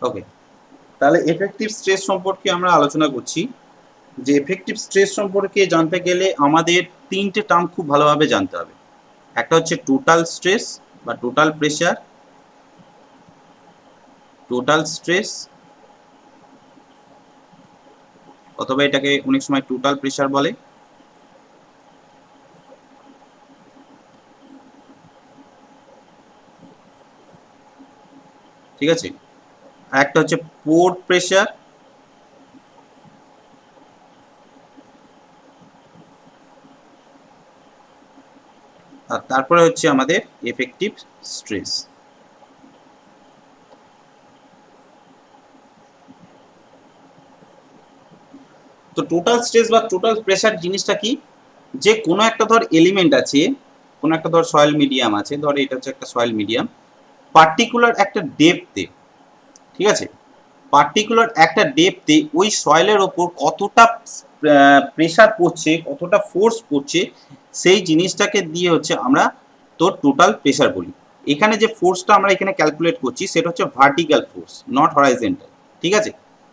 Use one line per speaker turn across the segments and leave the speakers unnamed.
ওকে, তাহলে effective stress সম্পর্কে আমরা আলোচনা করছি। যে এফেক্টিভ স্ট্রেস সম্পর্কে জানতে গেলে আমাদের তিনটে টার্ম খুব ভালোভাবে জানতে হবে। একটা হচ্ছে টোটাল স্ট্রেস বা টোটাল প্রেশার, টোটাল স্ট্রেস, অথবা এটাকে অনেক সময় টোটাল প্রেশার বলে। ঠিক আছে, আর একটা হচ্ছে পোর্ট প্রেশার, আর তারপরে হচ্ছে আমাদের এফেক্টিভ স্ট্রেস। তো টোটাল স্ট্রেস বা টোটাল প্রেশার জিনিসটা কি, যে কোনো একটা ধর এলিমেন্ট আছে, কোনো একটা ধর সয়েল মিডিয়াম আছে, ধর এটা হচ্ছে একটা সয়েল মিডিয়াম, পার্টিকুলার একটা ডেপথে, ঠিক আছে, পার্টিকুলার একটা ডেপথে ওই সয়েলের ওপর কতটা প্রেশার পড়ছে, কতটা ফোর্স পড়ছে, সেই জিনিসটাকে দিয়ে হচ্ছে আমরা তোর টোটাল প্রেশার বলি। এখানে যে ফোর্সটা আমরা এখানে ক্যালকুলেট করছি সেটা হচ্ছে ভার্টিক্যাল ফোর্স, নট হরাইজেন্টাল। ঠিক আছে,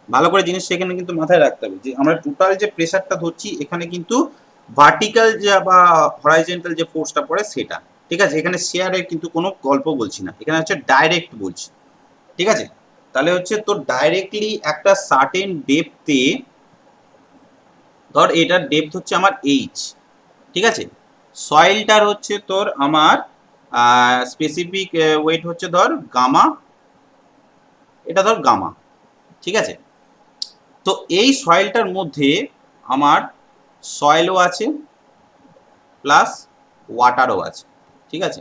ভালো করে জিনিসটা এখানে কিন্তু মাথায় রাখতে হবে যে আমরা টোটাল যে প্রেশারটা ধরছি এখানে কিন্তু ভার্টিক্যাল যে বা হরাইজেন্টাল যে ফোর্সটা পড়ে সেটা। ঠিক আছে, এখানে শেয়ারের কিন্তু কোনো গল্প বলছি না, এখানে হচ্ছে ডাইরেক্ট বলছি। ঠিক আছে, তাহলে হচ্ছে তোর ডাইরেক্টলি একটা সার্টেন ডেপথে, ধর এটার ডেপথ হচ্ছে আমার এইচ, ঠিক আছে, সয়েলটার হচ্ছে তোর আমার স্পেসিফিক ওয়েট হচ্ছে ধর গামা, এটা ধর গামা। ঠিক আছে, তো এই সয়েলটার মধ্যে আমার সয়েলও আছে প্লাস ওয়াটারও আছে। ঠিক আছে,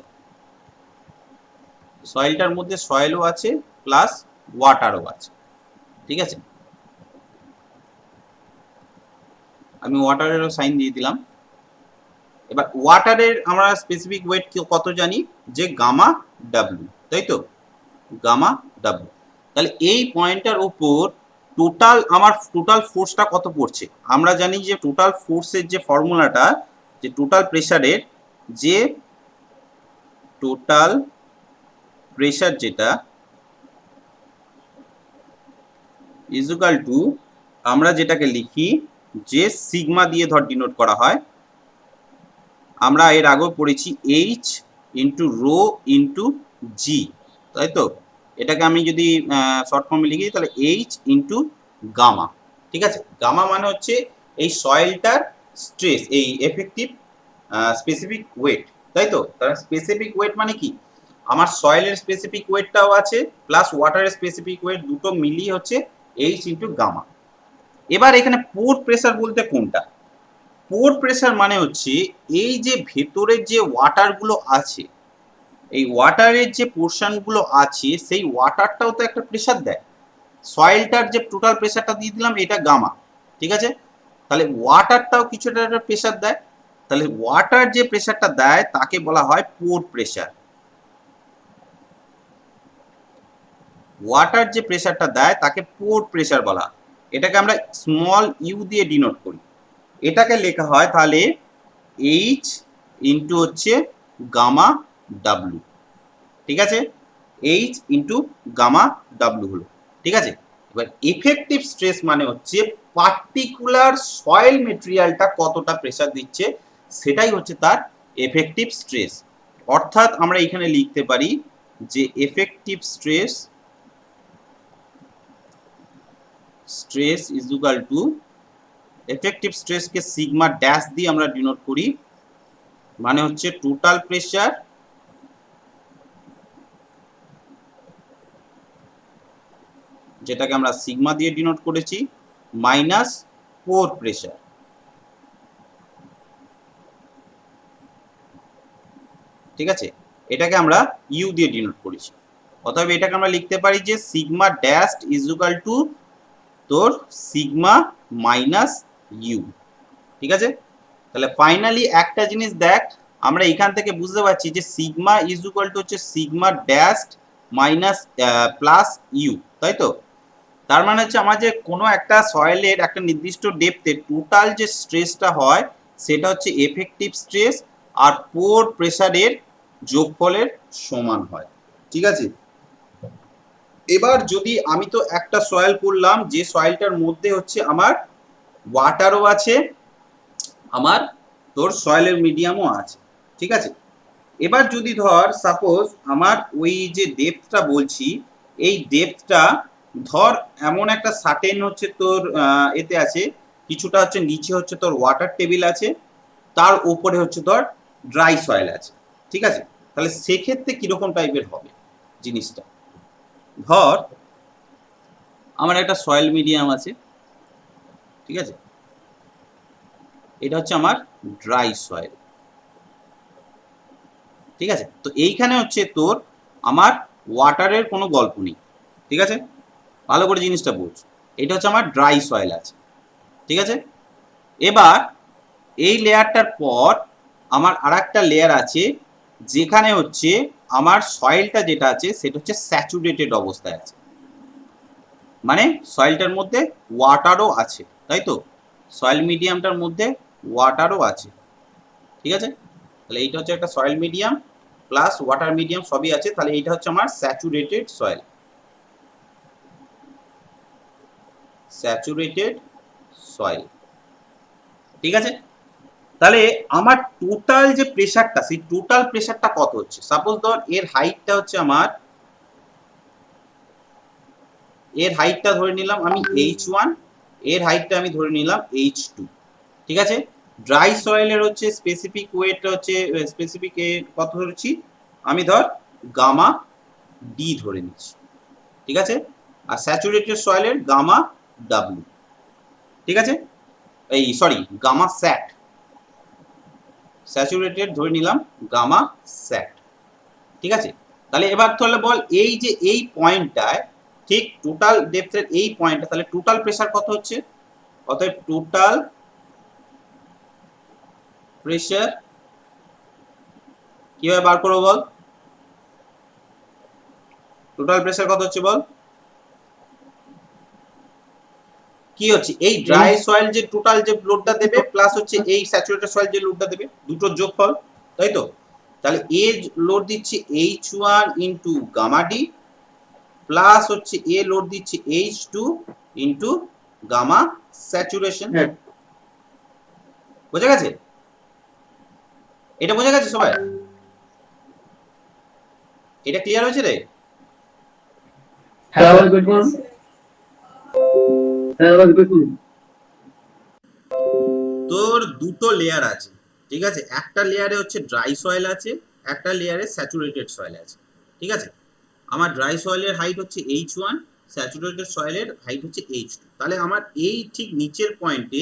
সয়েলটার মধ্যে সয়েলও আছে প্লাস ওয়াটারও আছে। ঠিক আছে, আমি ওয়াটারেরও সাইন দিয়ে দিলাম। এবার ওয়াটারের আমরা স্পেসিফিক ওয়েট কত জানি, যে গামা ডাব্লিউ, তাই তো, গামা ডাব্লিউ। তাহলে এই পয়েন্টটার উপর টোটাল আমার টোটাল ফোর্সটা কত পড়ছে, আমরা জানি যে টোটাল ফোর্সের যে ফর্মুলাটা, যে টোটাল প্রেসারের যে টোটাল প্রেসার যেটা ইজুকাল টু, আমরা যেটাকে লিখি যে সিগমা দিয়ে ধর ডিনোট করা হয়, আমরা এর আগেও পড়েছি এইচ ইন্টু রো ইন্টু জি, তাই তো, এটাকে আমি যদি শর্ট ফর্মে লিখি তাহলে এইচ ইন্টু গামা। ঠিক আছে, গামা মানে হচ্ছে এই সয়েলটার স্ট্রেস, এই এফেক্টিভ স্পেসিফিক ওয়েট, তাই তো। তাহলে স্পেসিফিক ওয়েট মানে কি, আমার সয়েলের স্পেসিফিক ওয়েটটাও আছে প্লাস ওয়াটারের স্পেসিফিক ওয়েট, দুটো মিলিয়ে হচ্ছে এইচ ইন্টু গামা। এবার এখানে পোর্ট প্রেসার বলতে কোনটা, পোর প্রেসার মানে হচ্ছে এই যে ভেতরের যে ওয়াটারগুলো আছে, এই ওয়াটারের যে পোর্শনগুলো আছে সেই ওয়াটারটাও তো একটা প্রেসার দেয়। সয়েলটার যে টোটাল প্রেসারটা দিয়ে দিলাম এটা গামা, ঠিক আছে, তাহলে ওয়াটারটাও কিছুটা একটা প্রেসার দেয়, তাহলে ওয়াটার যে প্রেসারটা দেয় তাকে বলা হয় পোর প্রেসার। ওয়াটার যে প্রেসারটা দেয় তাকে পোর প্রেসার বলা হয়। এটাকে আমরা স্মল ইউ দিয়ে ডিনোট করি। এটাকে লেখা হয় তাহলে এইচ ইন্টু হচ্ছে গামা ডাব্লু। ঠিক আছে, এইচ ইন্টু গামা ডাব্লু হলো। ঠিক আছে, এবার এফেক্টিভ স্ট্রেস মানে হচ্ছে পার্টিকুলার সয়েল মেটেরিয়ালটা কতটা প্রেসার দিচ্ছে, সেটাই হচ্ছে তার এফেক্টিভ স্ট্রেস। অর্থাৎ আমরা এখানে লিখতে পারি যে effective stress stress is equal to, effective স্ট্রেসকে সিগমা ড্যাশ দিয়ে আমরা ডিনোট করি, মানে হচ্ছে টোটাল প্রেসার যেটাকে আমরা সিগমা দিয়ে ডিনোট করেছি মাইনাস পোর প্রেসার। ঠিক আছে, এটাকে আমরা ইউ দিয়ে ডিনোট করেছি, অতএব এটাকে আমরা লিখতে পারি যে sigma dash is equal two তোর সিগমা মাইনাস ইউ। ঠিক আছে, তাহলে ফাইনালি একটা জিনিস দেখ, আমরা এখান থেকে বুঝতে পারছি যে সিগমা ইজ ইকুয়াল টু হচ্ছে sigma dash minus plus U, তাই তো। তার মানে হচ্ছে আমার যে কোনো একটা সয়েলের একটা নির্দিষ্ট ডেপথে টোটাল যে স্ট্রেসটা হয় সেটা হচ্ছে এফেক্টিভ স্ট্রেস আর পোর প্রেসারের যোগফলের সমান হয়। ঠিক আছে, এবার যদি আমি তো একটা সয়েল করলাম, যে সয়েলটার মধ্যে হচ্ছে আমার ওয়াটারও আছে, আমার তোর সয়েলের মিডিয়ামও আছে, ঠিক আছে। এবার যদি ধর সাপোজ আমার ওই যে ডেপথটা বলছি, এই ডেপথটা ধর এমন একটা সার্টেন হচ্ছে তোর এতে আছে, কিছুটা হচ্ছে নিচে হচ্ছে তোর ওয়াটার টেবিল আছে, তার উপরে হচ্ছে তোর ড্রাই সয়েল আছে, ঠিক আছে। তাহলে সেক্ষেত্রে কিরকম টাইপের হবে জিনিসটা, ধর আমার একটা সয়েল মিডিয়াম আছে, ঠিক আছে, এটা হচ্ছে আমার ড্রাই সয়েল, ঠিক আছে। তো এইখানে হচ্ছে তোর আমার ওয়াটারের কোনো গল্প নেই, ঠিক আছে, ভালো করে জিনিসটা বুঝ। এটা হচ্ছে আমার ড্রাই সয়েল আছে, ঠিক আছে। এবার এই লেয়ারটার পর আমার আর একটা লেয়ার আছে, যেখানে হচ্ছে আমার সয়েলটা যেটা আছে সেটা হচ্ছে স্যাচুরেটেড অবস্থায় আছে, মানে সয়েলটার মধ্যে ওয়াটারও আছে, তাই তো, সয়েল মিডিয়ামটার মধ্যে ওয়াটারও আছে, ঠিক আছে। তাহলে এইটা হচ্ছে একটা soil medium plus water medium সবই আছে, তাহলে এইটা হচ্ছে আমার স্যাচুরেটেড সয়েল, স্যাচুরেটেড সয়েল, ঠিক আছে। তাহলে আমার টোটাল যে প্রেসারটা, সেই টোটাল প্রেসারটা কত হচ্ছে, সাপোজ ধর এর হাইটটা হচ্ছে আমার, এর হাইটটা ধরে নিলাম আমি H1, এর হাইটটা আমি ধরে নিলাম H2, ঠিক আছে। ড্রাই সয়েলের হচ্ছে স্পেসিফিক ওয়েট হচ্ছে স্পেসিফিক কত ধরেছি আমি, ধর গামা ডি ধরে নিচ্ছি, ঠিক আছে। আর স্যাচুরেটেড সয়েলের গামা ডাব্লিউ, ঠিক আছে, এই সরি গামা স্যাট, স্যাচুরেটেড ধরে নিলাম গামা স্যাট, ঠিক আছে। তাহলে এবার তাহলে বল এই যে এই পয়েন্টটায়, ঠিক টোটাল ডেপথের এই পয়েন্টটা, তাহলে টোটাল প্রেসার কত হচ্ছে, অতএব টোটাল প্রেসার কিভাবে বার করবো বল, টোটাল প্রেসার কত হচ্ছে বল, কি হচ্ছে এই ড্রাই সয়েল যে টোটাল যে লোডটা দেবে প্লাস হচ্ছে এই স্যাচুরেটেড সয়েল যে লোডটা দেবে, দুটোর যোগফল, তাই তো। তাহলে এ লোড দিচ্ছি H1 into gamma D plus হচ্ছে এ লোড দিচ্ছি H2 ইন্টু গামা স্যাচুরেশন, বোঝা গেছে, এটা বোঝা গেছে সবাই, এটা ক্লিয়ার হয়েছে রে?
হ্যাঁ
তোর দুটো লেয়ার আছে, ঠিক আছে, একটা লেয়ারে হচ্ছে ড্রাই সয়েল আছে, একটা লেয়ারে স্যাচুরেটেড সয়েল আছে, ঠিক আছে। আমার ড্রাই সয়েলের হাইট হচ্ছে H1, স্যাচুরেটেড সয়েলের হাইট হচ্ছে H2, তাহলে আমার এই ঠিক নিচের পয়েন্টে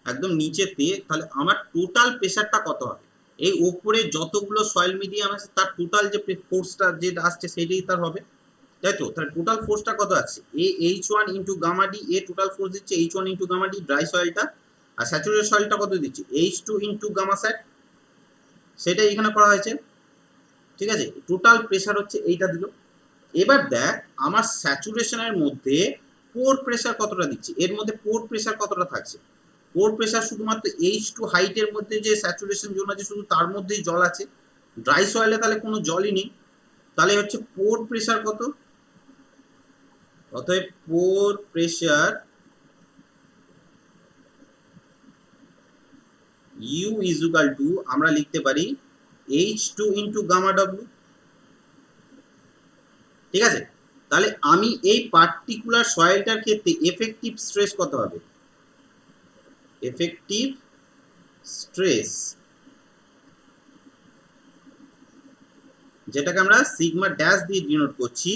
একদম নিচেতে তাহলে আমার টোটাল প্রেসারটা কত হবে, এই ওপরে যতগুলো সয়েল মিডিয়াম আছে তার টোটাল যে ফোর্সটা যে আসছে সেটাই তার হবে, তাই তো। তাহলে টোটাল ফোর্সটা কত আছে, H1 into gamma d, a total force দিচ্ছে H1 into gamma d dry সয়েলটা, আর স্যাচুরেটেড সয়েলটা কত দিচ্ছে H2 ইন্টু গামা স্যাট, সেটাই এখানে করা হয়েছে, ঠিক আছে। টোটাল প্রেসার হচ্ছে এইটা দিল। এবার দেখ আমার স্যাচুরেশনের মধ্যে পোর প্রেসার কতটা দিচ্ছে, এর মধ্যে পোর প্রেসার কতটা থাকছে, পোর প্রেসার শুধুমাত্র H2 হাইটের মধ্যে যে স্যাচুরেশন জোন আছে শুধু তার মধ্যেই জল আছে, ড্রাই সয়েলে তাহলে কোনো জলই নেই, তাহলে হচ্ছে পোর প্রেসার কত, অতএব pore pressure U is equal to আমরা লিখতে পারি H2 ইন্টু গামা ডব্লিউ, ঠিক আছে। তাহলে আমি এই পার্টিকুলার সয়েলটার ক্ষেত্রে এফেক্টিভ স্ট্রেস কত হবে, এফেক্টিভ স্ট্রেস যেটাকে আমরা সিগমা ড্যাশ দিয়ে ডিনোট করছি,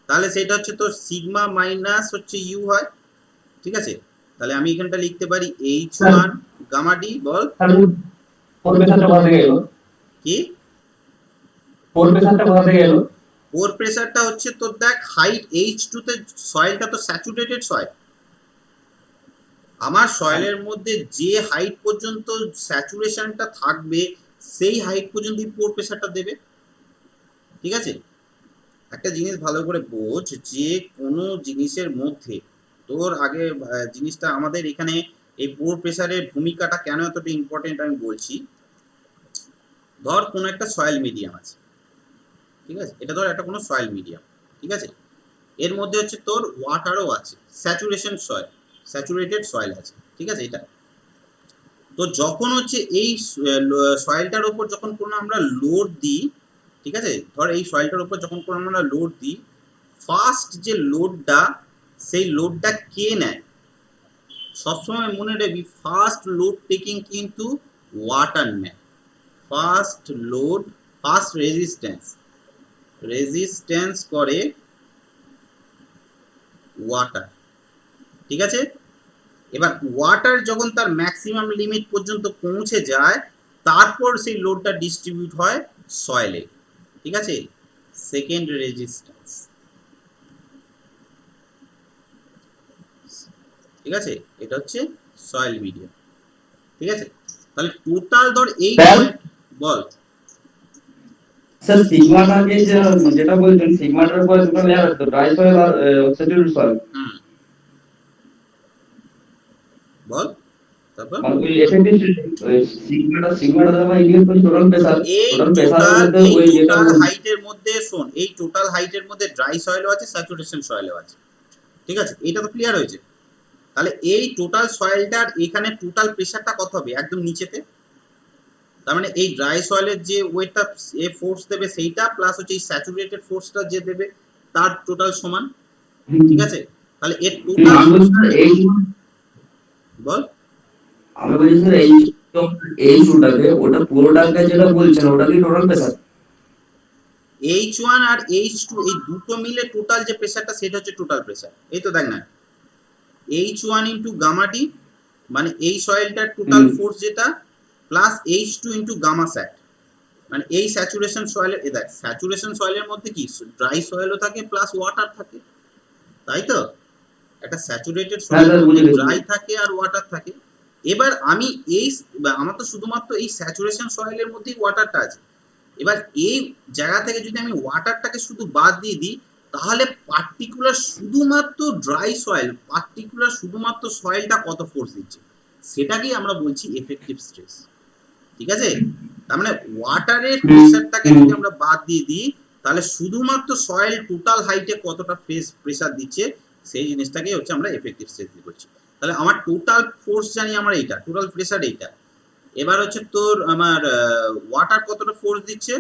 তাহলে সেটা হচ্ছে তো সিগমা মাইনাস হচ্ছে ইউ হয়, ঠিক আছে। তাহলে আমি এখানটা লিখতে পারি H1 গামা ডি, বল কি পোর প্রেসারটা হচ্ছে তোর দেখ হাইট H2 তে সয়েলটা তো স্যাচুরেটেড সয়েল, আমার সয়েলের মধ্যে যে হাইট পর্যন্ত স্যাচুরেশনটা থাকবে সেই হাইট পর্যন্তই পোর প্রেসারটা দেবে, ঠিক আছে। একটা জিনিস ভালো করে বোঝ, যে কোনো জিনিসের মধ্যে তোর আগে জিনিসটা আমাদের এখানে এই পোর প্রেসারের ভূমিকাটা কেন এতটা ইম্পর্টেন্ট আমি বলছি। ধর কোনো একটা সয়েল মিডিয়াম আছে, ঠিক আছে, এটা ধর একটা কোনো সয়েল মিডিয়াম, ঠিক আছে। এর মধ্যে হচ্ছে তোর ওয়াটারও আছে, স্যাচুরেশন সয়েল, স্যাচুরেটেড সয়েল আছে, ঠিক আছে। এটা তো যখন হচ্ছে এই সয়েলটার উপর যখন কোনো আমরা লোড দিই, ঠিক আছে, ধর এই সয়েলটার উপর যখন কোনো আমরা লোড দিই, ফার্স্ট যে লোডটা, সেই লোডটা কে নেয়? সবসময় মনে রাখবি ফার্স্ট লোড টেকিং কিন্তু ওয়াটার নেয়। ফার্স্ট লোড, ফার্স্ট রেজিস্ট্যান্স করে ওয়াটার, ঠিক আছে। এবার ওয়াটার যখন তার ম্যাক্সিমাম লিমিট পর্যন্ত পৌঁছে যায়, তারপর সেই লোডটা ডিস্ট্রিবিউট হয় সয়েলে, ঠিক আছে। সেকেন্ড রেজিস্ট্যান্স, ঠিক আছে, এটা হচ্ছে সয়েল মিডিয়াম, ঠিক আছে। তাহলে টোটাল ধর এই বল
স্যার সিগমাটাকে যেটা বলছেন সিগমাটার উপর দুটো লেয়ার আছে, ড্রাই সয়েল আর স্যাচুরেটেড সয়েল।
বল তারপর
মানে ওই এফেক্টিভ সিগমাটা দ্বারা ইনক্রিজ করে টোটাল প্রেসার,
এই
টোটাল প্রেসারের মধ্যে ওই যেটা
টোটাল হাইটের মধ্যে শোন, এই টোটাল হাইটের মধ্যে ড্রাই সয়েলও আছে, স্যাচুরেশন সয়েলও আছে, ঠিক আছে। এটা তো ক্লিয়ার হয়েছে। তাহলে এই টোটাল সয়েলটার এখানে টোটাল প্রেসারটা কত হবে? একদম নিচেতে। তার মানে এই ড্রাই সয়েলের যে ওয়েটটা এ ফোর্স দেবে সেইটা প্লাস হচ্ছে এই স্যাচুরেটেড ফোর্সটা যে দেবে তার টোটাল সমান, ঠিক আছে। তাহলে এর টোটাল বল।
আমি বলছি স্যার এই শুটাকে ওটা পুরোটাকে যেটা বলছেন ওটা কি টোটাল প্রেসার?
H1 আর H2 এই দুটো মিলে টোটাল যে প্রেসারটা সেটা হচ্ছে টোটাল প্রেসার। এই তো দেখ না, H1 ইন্টু গামা ডি মানে এই সয়েলটার টোটাল ফোর্স যেটা, প্লাস H2 ইন্টু গামা স্যাট মানে এই স্যাচুরেশন সয়েলের, দেখ স্যাচুরেশন সয়েলের মধ্যে কি ড্রাই সয়েলও থাকে প্লাস ওয়াটার থাকে, তাই তো। একটা স্যাচুরেটেড সয়েলের মধ্যে ড্রাই থাকে আর ওয়াটার থাকে। এবার আমি এই আমার তো শুধুমাত্র এই স্যাচুরেশন সয়েলের মধ্যেই ওয়াটারটা আছে। এবার এই জায়গা থেকে যদি আমি ওয়াটারটাকে শুধু বাদ দিয়ে দিই, তাহলে পার্টিকুলার শুধুমাত্র ড্রাই সয়েল, পার্টিকুলার শুধুমাত্র সয়েলটা কত ফোর্স দিচ্ছে সেটাকেই আমরা বলছি এফেক্টিভ স্ট্রেস, ঠিক আছে। তার মানে ওয়াটারের প্রেসারটাকে যদি আমরা বাদ দিয়ে দিই, তাহলে শুধুমাত্র সয়েল টোটাল হাইটে কতটা প্রেসার দিচ্ছে সেই জিনিসটাকেই হচ্ছে আমরা এফেক্টিভ স্ট্রেস বলছি। তাহলে আমার টোটাল ফোর্স জানি আমরা এইটা, টোটাল প্রেসার এইটা। এবার হচ্ছে তোর আমার ওয়াটার কতটা ফোর্স দিচ্ছে,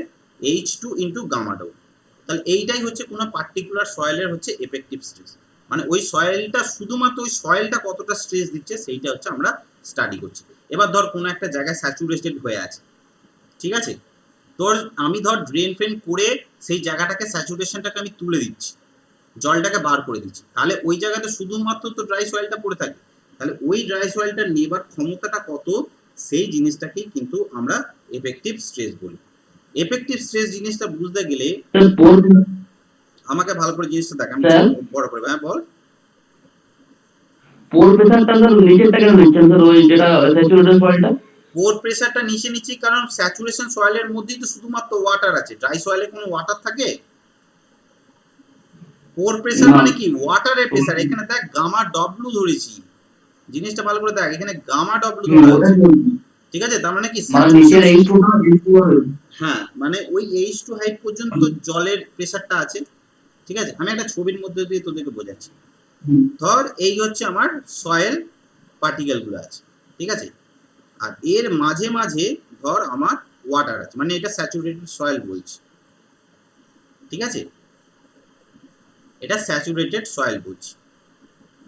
H2 ইন্টু গামা ডাউ। তাহলে এইটাই হচ্ছে কোনো পার্টিকুলার সয়েলের হচ্ছে এফেক্টিভ স্ট্রেস, মানে ওই সয়েলটা শুধুমাত্র ওই সয়েলটা কতটা স্ট্রেস দিচ্ছে সেইটা হচ্ছে আমরা স্টাডি করছি। এবার ধর কোনো একটা জায়গায় স্যাচুরেটেড হয়ে আছে, ঠিক আছে, তোর আমি ধর ড্রেন ফ্রেন করে সেই জায়গাটাকে স্যাচুরেশনটাকে আমি তুলে দিচ্ছি, জলটাকে বার করে দিচ্ছি, তাহলে ওই জায়গাতে শুধুমাত্র তো ড্রাই সয়েলটা পড়ে থাকে। তাহলে ওই ড্রাই সয়েলটা নেবার ক্ষমতাটা কত সেই জিনিসটাকেই কিন্তু আমরা এফেক্টিভ স্ট্রেস বলি। এফেক্টিভ স্ট্রেস জিনিসটা বুঝতে গেলে আমাকে ভালো করে জিনিসটা দেখ, আমি বড় করে, হ্যাঁ বল।
পোর প্রেসারটা স্যার নিচেরটা কেন নিচ্ছেন স্যার, ওই যেটা স্যাচুরেটেড সয়েলটা?
পোর প্রেসারটা নিচে নিচ্ছি কারণ স্যাচুরেশন সয়েলের মধ্যেই তো শুধুমাত্র ওয়াটার আছে, ড্রাই সয়েলে কোনো ওয়াটার থাকে? পোর প্রেসার মানে কি ওয়াটারের প্রেসার। এখানে দেখ গামা ডব্লু ধরেছি, জিনিসটা ভালো করে দেখ, এখানে গামা ডব্লু ধরা আছে, ঠিক আছে। তার মানে কি হ্যাঁ, মানে ওই H2 হাইট পর্যন্ত জলের প্রেসারটা আছে, ঠিক আছে। আমি একটা ছবির মধ্যে দিয়ে তোদেরকে বোঝাচ্ছি। ধর এই হচ্ছে আমার সয়েল পার্টিকেল গুলো আছে, ঠিক আছে, আর এর মাঝে মাঝে ধর আমার ওয়াটার আছে, মানে এটা স্যাচুরেটেড সয়েল বলছি, ঠিক আছে, এটা স্যাচুরেটেড সয়েল বলছি।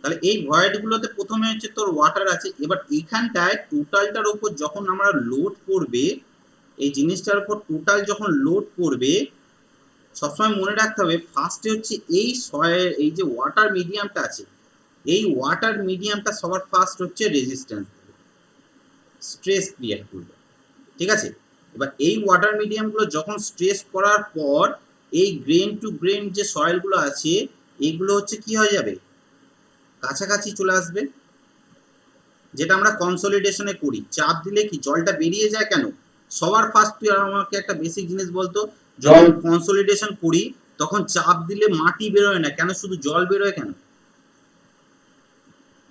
তাহলে এই ভয়েড গুলোতে প্রথমে হচ্ছে তোর ওয়াটার আছে। এবার এইখানটায় টোটালটার উপর যখন আমরা লোড পড়বে, এই জিনিসটার উপর টোটাল যখন লোড পড়বে, সবসময় মনে রাখতে হবে ফার্স্টে হচ্ছে এই সয়েল, এই যে ওয়াটার মিডিয়ামটা আছে, এই ওয়াটার মিডিয়ামটা সবার ফার্স্ট হচ্ছে রেজিস্ট্যান্স দেবে, স্ট্রেস ক্রিয়েট করবে, ঠিক আছে। এবার এই ওয়াটার মিডিয়ামগুলো যখন স্ট্রেস করার পর এই গ্রেন টু গ্রেন যে সয়েলগুলো আছে এইগুলো হচ্ছে কি হয়ে যাবে, কাছাকাছি চলে আসবে, যেটা আমরা কনসলিডেশনে করি। চাপ দিলে কি জলটা বেরিয়ে যায় কেন? সবার ফার্স্ট তুই আমাকে একটা বেসিক জিনিস বলতো, যখন কনসলিডেশন করি তখন চাপ দিলে মাটি বেরোয় না কেন, শুধু জল বেরোয় কেন?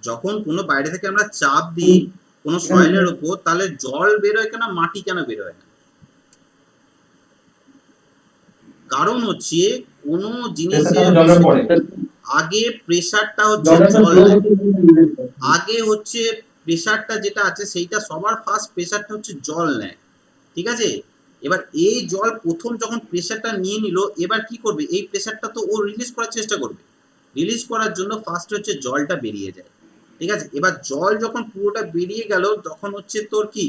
যখন কোনো বাইরে থেকে আমরা চাপ দিই কোনো সয়েলের উপর, তাহলে জল বেরোয় কেন, মাটি কেন বেরোয় না? কারণ হচ্ছে কোনো জিনিসের আগে প্রেসারটা হচ্ছে
জলটা
জল
flow
নেয়,
করতে
আগে হচ্ছে প্রেসারটা যেটা আছে সেইটা সবার ফার্স্ট প্রেসারটা হচ্ছে জল নেয়, ঠিক আছে। এবার এই জল প্রথম যখন প্রেসারটা নিয়ে নিল, এবার কি করবে, এই প্রেসারটা তো ও রিলিজ করার চেষ্টা করবে, রিলিজ করার জন্য ফার্স্ট হচ্ছে জলটা বেরিয়ে যায়, ঠিক আছে। এবার জল যখন পুরোটা বেরিয়ে গেল তখন হচ্ছে তোর কি,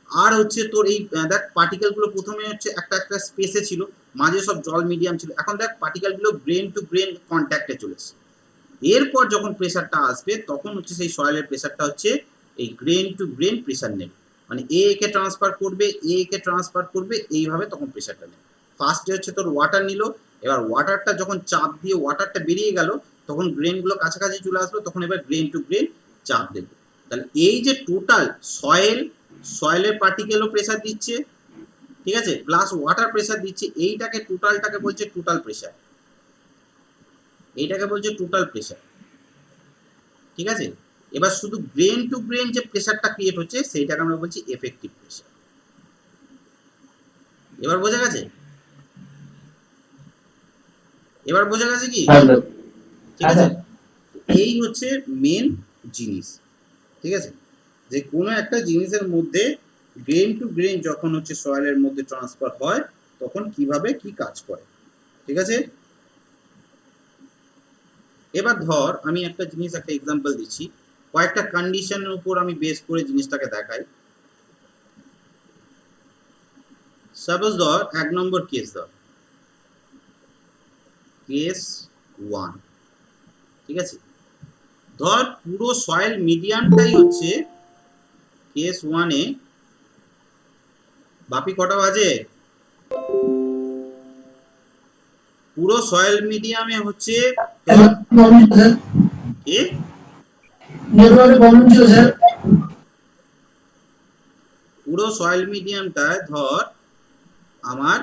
আর হচ্ছে তোর এই দেখ পার্টিকেলগুলো প্রথমে হচ্ছে একটা একটা স্পেসে ছিল, মাঝে সব জল মিডিয়াম ছিল, এখন দেখ পার্টিকেলগুলো ব্রেন টু ব্রেন কন্ট্যাক্টে চলেছে। এরপর যখন প্রেসারটা আসবে তখন হচ্ছে সেই সয়েলের প্রেসারটা হচ্ছে এই গ্রেন টু গ্রেন প্রেসার নেবে, মানে এ কে ট্রান্সফার করবে, এ কে ট্রান্সফার করবে, এইভাবে তখন প্রেসারটা নেবে। ফার্স্টে হচ্ছে তোর ওয়াটার নিল, এবার ওয়াটারটা যখন চাপ দিয়ে ওয়াটারটা বেরিয়ে গেল তখন গ্রেনগুলো কাছাকাছি চলে আসলো, তখন এবার গ্রেন টু গ্রেন চাপ দেবে। তাহলে এই যে টোটাল সয়েলের পার্টিকেলও প্রেসার দিচ্ছে, ঠিক আছে, প্লাস ওয়াটার প্রেসার দিচ্ছে, এইটাকে টোটালটাকে বলছে টোটাল প্রেসার, এইটাকে বলছে টোটাল প্রেসার, ঠিক আছে। এবার শুধু গ্রেন টু গ্রেন যে প্রেসারটা ক্রিয়েট হচ্ছে সেইটাকে আমরা বলছি এফেক্টিভ প্রেসার। এবার বোঝা গেছে, এবার বোঝা গেছে কি, ঠিক আছে। এই হচ্ছে মেন জিনিস, ঠিক আছে, যে কোনো একটা জিনিসের মধ্যে গ্রেন টু গ্রেন যখন হচ্ছে সয়েলের মধ্যে ট্রান্সফার হয় তখন কিভাবে কি কাজ করে, ঠিক আছে। এবার ধর আমি একটা জিনিস, একটা এক্সাম্পল দিচ্ছি, কয়েকটা কন্ডিশনের উপর আমি বেস করে জিনিসটাকে দেখাই। সাপোজ ধর 1 নম্বর কেস, ধর কেস 1, ঠিক আছে। ধর পুরো সয়েল মিডিয়ামটাই হচ্ছে কেস 1 এ, বাপি কটা বাজে, পুরো সয়েল মিডিয়ামে হচ্ছে কি পুরো সয়েল মিডিয়ামটায় ধর আমার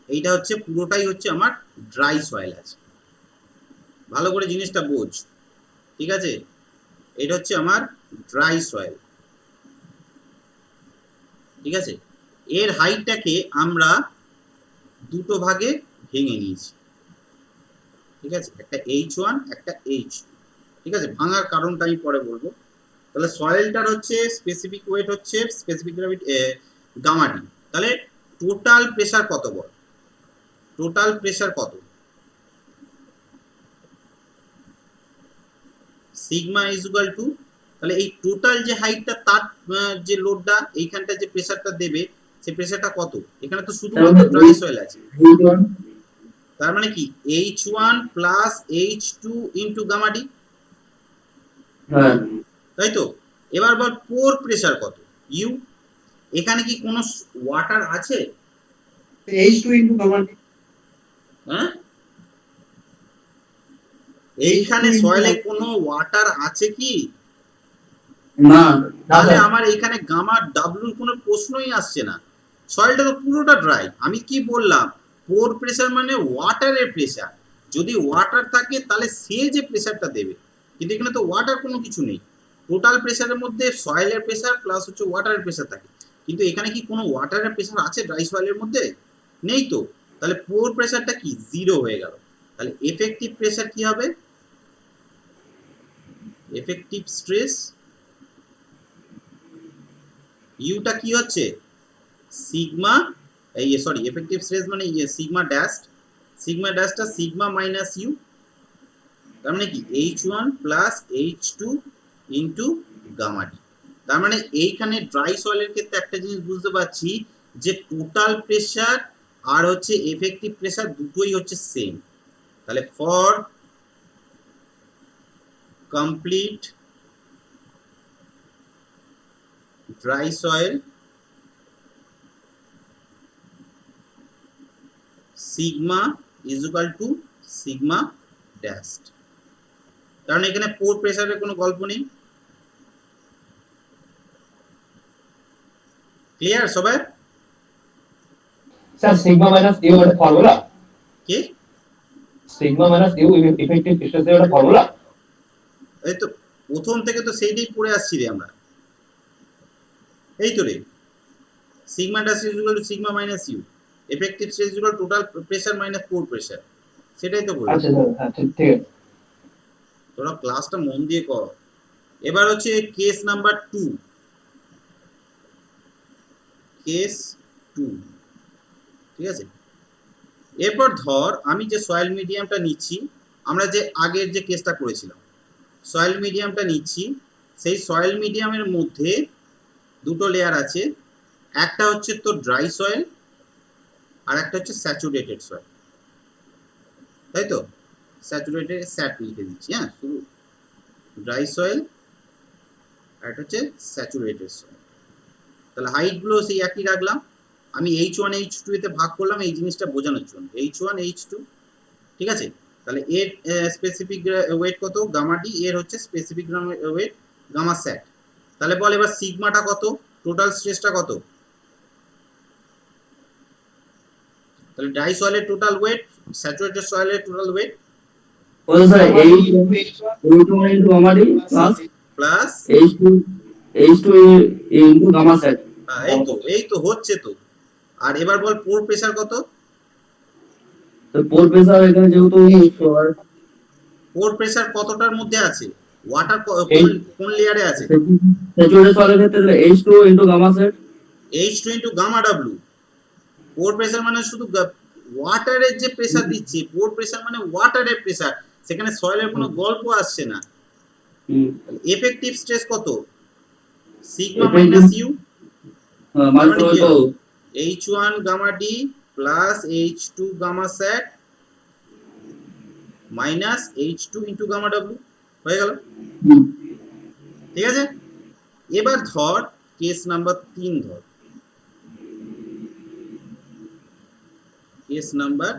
এইটা হচ্ছে পুরোটাই হচ্ছে আমার ড্রাই সয়েল আছে, ভালো করে জিনিসটা বোঝ, ঠিক আছে। এটা হচ্ছে আমার ড্রাই সয়েল, ঠিক আছে। এর হাইটটাকে আমরা দুটো ভাগে ভেঙে নিয়েছি, ঠিক আছে, একটা H1 একটা H2, ঠিক আছে। ভাঙার কারণটা আমি পরে বলবো। তাহলে সয়েলটার হচ্ছে স্পেসিফিক ওয়েট হচ্ছে স্পেসিফিক গ্র্যাভিটি গামা ডি। তাহলে টোটাল প্রেসার কত বল, টোটাল প্রেসার কত, সিগমা ইজ ইকুয়াল টু, তাহলে এই টোটাল যে হাইটটা তার যে লোডটা এইখানটা যে প্রেসারটা দেবে সেই প্রেসারটা কত, এখানে তো শুধুমাত্র ড্রাই সয়েল আছে, তার মানে কি H1 plus H2 into gamma D, তাই তো। এবার বল পোর প্রেসার কত, ইউ, এখানে কি কোনো ওয়াটার আছে,
H2 into gamma D।
হ্যাঁ, এইখানে সয়েলে কোনো ওয়াটার আছে কি
না,
তাহলে আমার এইখানে গামা ডাব্লুর কোনো প্রশ্নই আসছে না, সয়েলটা তো পুরোটা ড্রাই। আমি কি বললাম, পোর প্রেসার মানে ওয়াটারের প্রেসার, যদি ওয়াটার থাকে তাহলে সে যে প্রেসারটা দেবে, কিন্তু এখানে তো ওয়াটার কোনো কিছু নেই, টোটাল প্রেসারের মধ্যে সয়েলের প্রেসার প্লাস হচ্ছে ওয়াটারের প্রেসার থাকে, কিন্তু এখানে কি কোনো ওয়াটারের প্রেসার আছে ড্রাই সয়েলের মধ্যে, নেই তো। তাহলে পোর প্রেসারটা কি জিরো হয়ে গেল, তাহলে এফেক্টিভ প্রেসার কি হবে, এফেক্টিভ স্ট্রেস, ইউটা কি হচ্ছে সিগমা, এই সরি এফেক্টিভ স্ট্রেস মানে সিগমা ড্যাশটা সিগমা মাইনাস ইউ, তার মানে কি H1 plus H2 into gamma D. তার মানে এইখানে ড্রাই সয়েলের ক্ষেত্রে একটা জিনিস বুঝতে পারছি যে টোটাল প্রেসার আর হচ্ছে এফেক্টিভ প্রেসার দুটোই হচ্ছে সেম। তাহলে for complete dry soil sigma is equal to sigma dash, কারণ এখানে পোর প্রেসারের কোনো গল্প নেই। ক্লিয়ার সবাই?
স্যার সিগমা মাইনাস ইউ একটা ফর্মুলা,
কি
সিগমা মাইনাস ইউ ইফেক্টিভ স্ট্রেসের একটা ফর্মুলা,
এই তো প্রথম থেকে তো সেইটাই পড়ে আসছি রে আমরা, এই তো রে, sigma dash is equal to sigma minus U, effective stress is equal total pressure minus pore pressure, সেটাই তো বললাম।
আচ্ছা স্যার, হ্যাঁ ঠিক আছে।
তোরা ক্লাসটা মন দিয়ে কর। এবার হচ্ছে কেস নাম্বার 2, কেস 2, ঠিক আছে। এরপর ধর আমি যে সয়েল মিডিয়ামটা নিচ্ছি, আমরা যে আগের যে কেসটা করেছিলাম, সয়েল মিডিয়ামটা নিচ্ছি, সেই সয়েল মিডিয়ামের মধ্যে দুটো লেয়ার আছে, একটা হচ্ছে তোর ড্রাই সয়েল আর একটা হচ্ছে স্যাচুরেটেড সয়েল, তাই তো? স্যাচুরেটেড স্যাট লিখে দিচ্ছি, হ্যাঁ, শুধু ড্রাই সয়েল আর একটা হচ্ছে স্যাচুরেটেড সয়েল। তাহলে হাইটগুলো সেই একই রাখলাম, আমি H1 H2 এতে ভাগ করলাম এই জিনিসটা বোঝানোর জন্য, H1 H2, ঠিক আছে। তাহলে এর স্পেসিফিক ওয়েট কত গামা ডি, এর হচ্ছে স্পেসিফিক ওয়েট গামা স্যাট। তাহলে বল এবার সিগমাটা কত, টোটাল স্ট্রেসটা কত? তাহলে ড্রাই সয়েলের টোটাল ওয়েট, স্যাচুরেটেড সয়েলের টোটাল ওয়েট
ওই sir H1 into gamma d
plus,
H2 into gamma set।
এই তো হচ্ছে তো। আর এবার বল পোর প্রেসার কত?
তো পোর প্রেসার এখানে যেহেতু
পোর প্রেসার কতটার মধ্যে আছে? ওয়াটার কোন লেয়ারে আছে?
স্যাচুরেটেড সয়েলের ক্ষেত্রে H2 into gamma set।
H2 into gamma W। Pore pressure মানে শুধু ওয়াটারের যে প্রেসার দিচ্ছি, পোর প্রেসার মানে ওয়াটারের প্রেসার, সেখানে সয়েলের কোনো গল্প আসছে না। এফেক্টিভ স্ট্রেস কত? সিগমা মাইনাস ইউ,
মানে তো
H1 gamma D plus H2 gamma sat minus H2 into gamma ডাব্লিউ, হয়ে গেল, ঠিক আছে। এবার ধর কেস নাম্বার 3, ধর কেস নাম্বার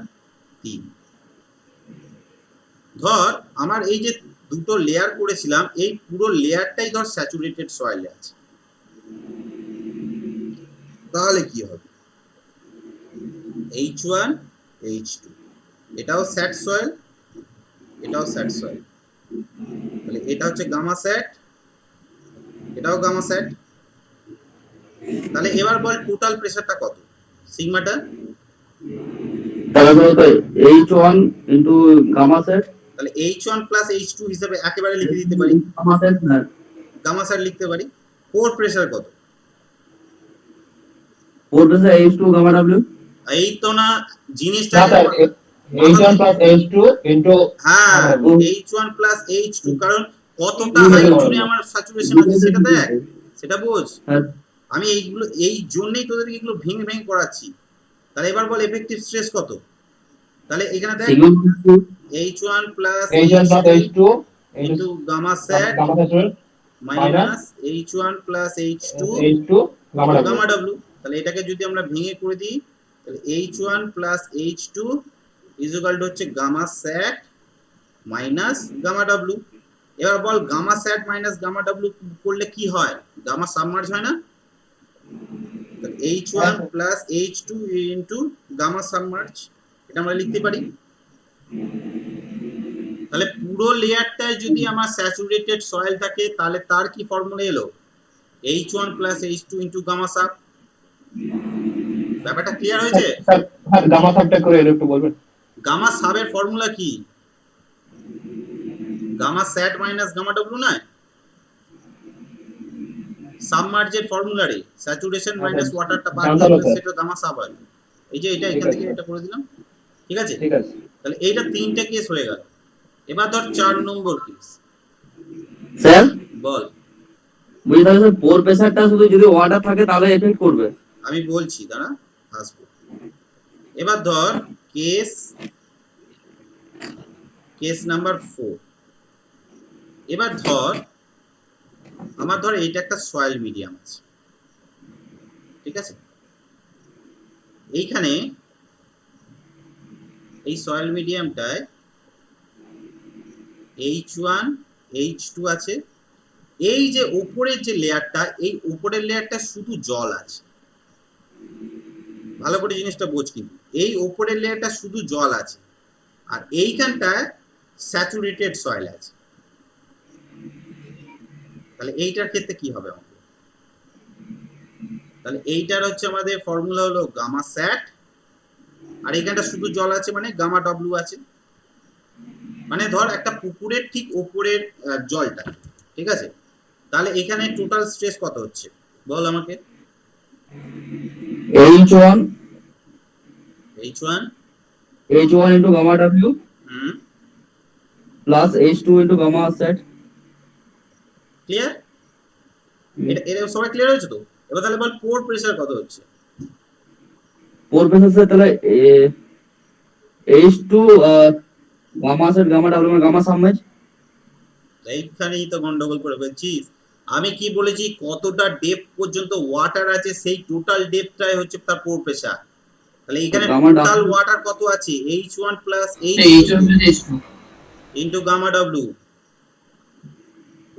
3, ধর আমার এই যে দুটো লেয়ার করেছিলাম, এই পুরো লেয়ারটাই ধর স্যাচুরেটেড সয়েলে আছে। তাহলে কি হবে? H1 H2, এটাও স্যাট সয়েল, এটাও স্যাট সয়েল, তাহলে এটা হচ্ছে গামা স্যাট, এটাও গামা স্যাট। তাহলে এবার বল টোটাল প্রেসারটা কত, সিগমাটা?
তাহলে H1 into gamma set।
তাহলে H1 প্লাস H2 হিসাবে একেবারে লিখে দিতে পারি,
gamma set না,
গামা স্যাট লিখতে পারি। পোর প্রেসার কত?
পোর প্রেসার H2 gamma w।
এই তো না জিনিসটা,
H1 plus H2 into
হ্যাঁ H1 প্লাস H2, কারণ কতটা হাইট জুড়ে আমার স্যাচুরেশন আছে সেটা দেখ, সেটা বোঝ। আমি এইগুলো এই জন্যই তোদেরকে এগুলো ভেঙে ভেঙে করাচ্ছি। তাহলে এবার বল এফেক্টিভ স্ট্রেস কত? তাহলে এখানে দেখ H1 plus
H2
into gamma sat
gamma set
minus H1 plus H2
H2 gamma
gamma W। তাহলে এটাকে যদি আমরা ভেঙে করে দিই, তাহলে H1 plus H2 equal to হচ্ছে gamma sat minus gamma W। এবার বল gamma sat minus gamma W করলে কি হয়? গামা সাবমার্জ হয় না? H1 plus H2 into gamma submerge, এটা আমরা লিখতে পারি। তাহলে পুরো লেয়ারটায় যদি আমার স্যাচুরেটেড সয়েল থাকে তাহলে তার কি ফর্মুলা এলো? H1 plus H2 into gamma sub. ব্যাপারটা ক্লিয়ার হয়েছে?
স্যার গামা সাবটা করে একটু বলবেন।
গামা সাবের ফর্মুলা কি? Gamma sat minus gamma W নয়, সাবমার্জের ফর্মুলা রে, স্যাচুরেশন মাইনাস ওয়াটারটা বাদ দিলে সেটা গামা সাব হয়। এই যে এটা এখান থেকে এটা করে দিলাম, ঠিক আছে?
ঠিক আছে,
তাহলে এইটা 3টে কেস হয়ে গেল। এবার ধর 4 নম্বর কেস,
স্যার
বল।
বুঝতে পারছেন, পোর প্রেসারটা শুধু যদি ওয়াটার থাকে তাহলে এফেক্ট করবে।
আমি বলছি দাঁড়া, আসবো। এবার ধর কেস নাম্বার 4। এবার ধর আমার ধর এইটা একটা সয়েল মিডিয়াম আছে, ঠিক আছে। এইখানে এই সয়েল মিডিয়ামটায় H1 H2 আছে। এই যে উপরের যে লেয়ারটা, এই উপরের লেয়ারটা শুধু জল আছে, ভালো করে জিনিসটা বোঝ। কিন্তু এই উপরের লেয়ারটা শুধু জল আছে, আর এইখানটায় স্যাচুরেটেড সয়েল আছে। তাহলে এইটার ক্ষেত্রে কি হবে আমাদের? তাহলে এইটার হচ্ছে আমাদের ফর্মুলা হলো গামা স্যাট, আর এইখানটা শুধু জল আছে মানে গামা ডব্লিউ আছে। মানে ধর একটা পুকুরের ঠিক ওপরের জলটা, ঠিক আছে, তাহলে এখানে টোটাল স্ট্রেস কত হচ্ছে বল আমাকে।
H1
H1
H1 into gamma W
হুম
plus H2 into gamma set.
Clear, এটা এটা সবাই ক্লিয়ার হয়েছে তো। এবার তাহলে বল পোর প্রেসার কত হচ্ছে।
Pore pressure से তাহলে H2 gamma set gamma W में gamma submerge.
এইখানেই তো গন্ডগোল করে ফেলছিস। আমি কি বলেছি, কতটা ডেপথ পর্যন্ত ওয়াটার আছে সেই টোটাল ডেপথটাই হচ্ছে তার পোর প্রেসার। তাহলে এখানে
Gamma
টোটাল
W
ওয়াটার কত আছে, H1 plus
H1 plus H2
into gamma ডাব্লিউ।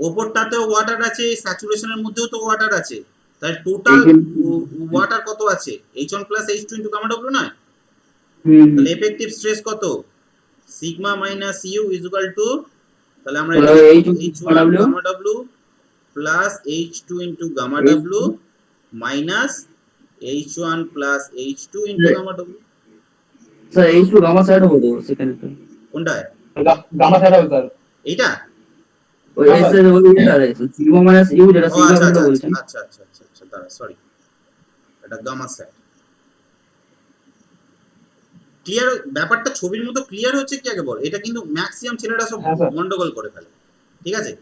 ওপরটাতেও ওয়াটার আছে, স্যাচুরেশনের মধ্যেও তো ওয়াটার আছে, তাহলে টোটাল ওয়াটার কত আছে, H1 plus H2 into gamma W নয়। তাহলে এফেক্টিভ স্ট্রেস কত, sigma minus U is equal to, তাহলে আমরা এটা H1 gamma W plus H2 into gamma W minus H1 plus H2 into gamma W.
Sir H2 gamma set হবে তো সেখানে তো
কোনটায়,
গামা স্যার হবে স্যার।
এইটা?
ওই S এর ওই এটা সিগমা মাইনাস ইউ যেটা
ও
সিগমা
আচ্ছা
কথা
আচ্ছা
বলছেন।
আচ্ছা আচ্ছা আচ্ছা আচ্ছা দাঁড়া সরি, এটা গামা স্যাট। ক্লিয়ার ব্যাপারটা ছবির মতো ক্লিয়ার হচ্ছে কি আগে বল, এটা কিন্তু ম্যাক্সিমাম ছেলেরা সব
হ্যাঁ, স্যার।
গন্ডগোল করে ফেলে, ঠিক আছে।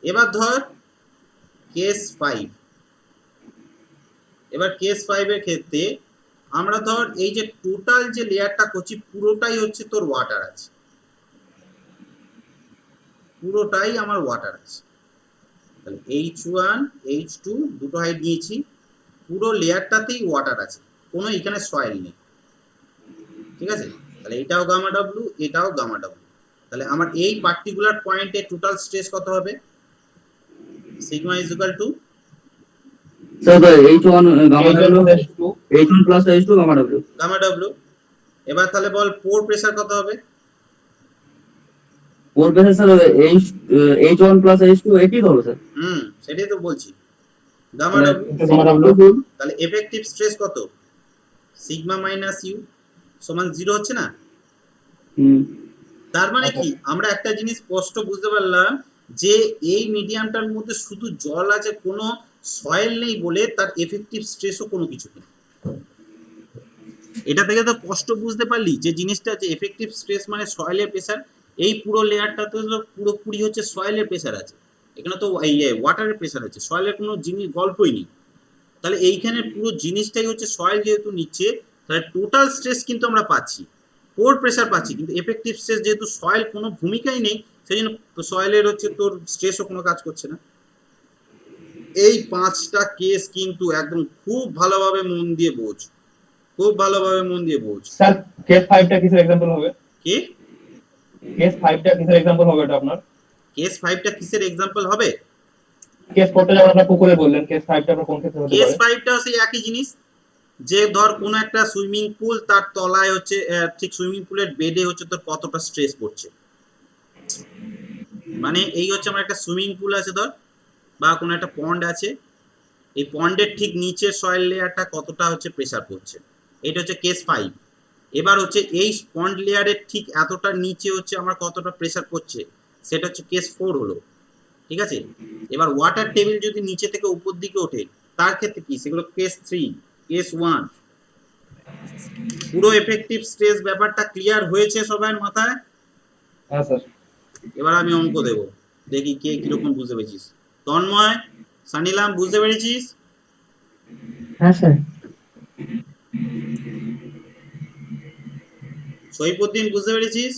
এবার ধর কেস 5, এবার কেস 5 এর ক্ষেত্রে আমরা ধর এই যে টোটাল যে লেয়ারটা করছি পুরোটাই হচ্ছে তোর ওয়াটার আছে, পুরোটাই আমার ওয়াটার আছে। তাহলে H1 H2 দুটো হাইট নিয়েছি, পুরো লেয়ারটাতেই ওয়াটার আছে, কোনো এখানে সয়েল নেই, ঠিক আছে। তাহলে এটাও গামা ডাব্লু, এটাও গামা ডাব্লু। তাহলে আমার এই পার্টিকুলার পয়েন্টে টোটাল স্ট্রেস কত হবে, sigma is equal two
sir তো H1 gamma
H1
W
plus H2
H1 plus H2 gamma W
gamma W. এবার তাহলে বল পোর প্রেসার কত হবে,
pore pressure sir H1 plus H2 80 হবে স্যার।
সেটাই তো বলছি, গামা ডাব্লু।
গামা ডাব্লিউ
তাহলে এফেক্টিভ স্ট্রেস কত, সিগমা মাইনাস ইউ সমান 0 হচ্ছে না। তার মানে কি আমরা একটা জিনিস স্পষ্ট বুঝতে পারলাম যে এই মিডিয়ামটার মধ্যে শুধু জল আছে, কোনো সয়েল নেই বলে তার এফেক্টিভ স্ট্রেসও কোনো কিছু নেই। এটা থেকে তো স্পষ্ট বুঝতে পারলি যে জিনিসটা যে এফেক্টিভ স্ট্রেস মানে সয়েলের প্রেসার, এই পুরো লেয়ারটাতে হলো পুরোপুরি হচ্ছে সয়েলের প্রেসার আছে, এখানে তো এই ওয়াটারের প্রেসার আছে, সয়েলের কোনো জিনিস গল্পই নেই। তাহলে এইখানে পুরো জিনিসটাই হচ্ছে সয়েল যেহেতু নিচ্ছে, তাহলে টোটাল স্ট্রেস কিন্তু আমরা পাচ্ছি, পোর প্রেসার পাচ্ছি, কিন্তু এফেক্টিভ স্ট্রেস যেহেতু সয়েল কোনো ভূমিকাই নেই, সেই জন্য সয়েলের হচ্ছে তোর স্ট্রেসও কোনো কাজ করছে না। এই 5টা কেস কিন্তু একদম খুব ভালোভাবে মন দিয়ে বোঝ, খুব ভালোভাবে মন দিয়ে বোঝ।
স্যার কেস 5টা কিসের एग्जांपल হবে,
কি
কেস 5টা কিসের एग्जांपल হবে এটা আপনার,
কেস 5টা কিসের এক্সাম্পল হবে,
কেস 4টা যেমন আপনি পুকুরে বললেন, কেস 5টা আপনার কোন ক্ষেত্রে হতে
কেস
পারে।
5টা সেই একই জিনিস, যে ধর কোনো একটা সুইমিং পুল, তার তলায় হচ্ছে ঠিক সুইমিং পুলের বেডে হচ্ছে তোর কতটা স্ট্রেস পড়ছে, মানে এই হচ্ছে আমার একটা সুইমিং পুল আছে ধর, বা কোনো একটা পন্ড আছে, এই পন্ডের ঠিক নিচের সয়েল লেয়ারটা কতটা হচ্ছে প্রেসার পড়ছে, এটা হচ্ছে কেস 5। এবার হচ্ছে এই পন্ড লেয়ারের ঠিক এতটা নিচে হচ্ছে আমার কতটা প্রেসার পড়ছে, সেটা হচ্ছে কেস 4 হলো, ঠিক আছে। এবার ওয়াটার টেবিল যদি নিচে থেকে উপর দিকে ওঠে তার ক্ষেত্রে কি, সেগুলো কেস 3, কেস 1। পুরো এফেক্টিভ স্ট্রেস ব্যাপারটা ক্লিয়ার হয়েছে সবার মাথায়।
হ্যাঁ স্যার।
এবার আমি অঙ্ক দেব, দেখি কে কিরকম বুঝতে পেরেছিস। তন্ময়, সানিলাম, বুঝতে পেরেছিস?
হ্যাঁ স্যার।
সৈফুদ্দিন, বুঝতে পেরেছিস?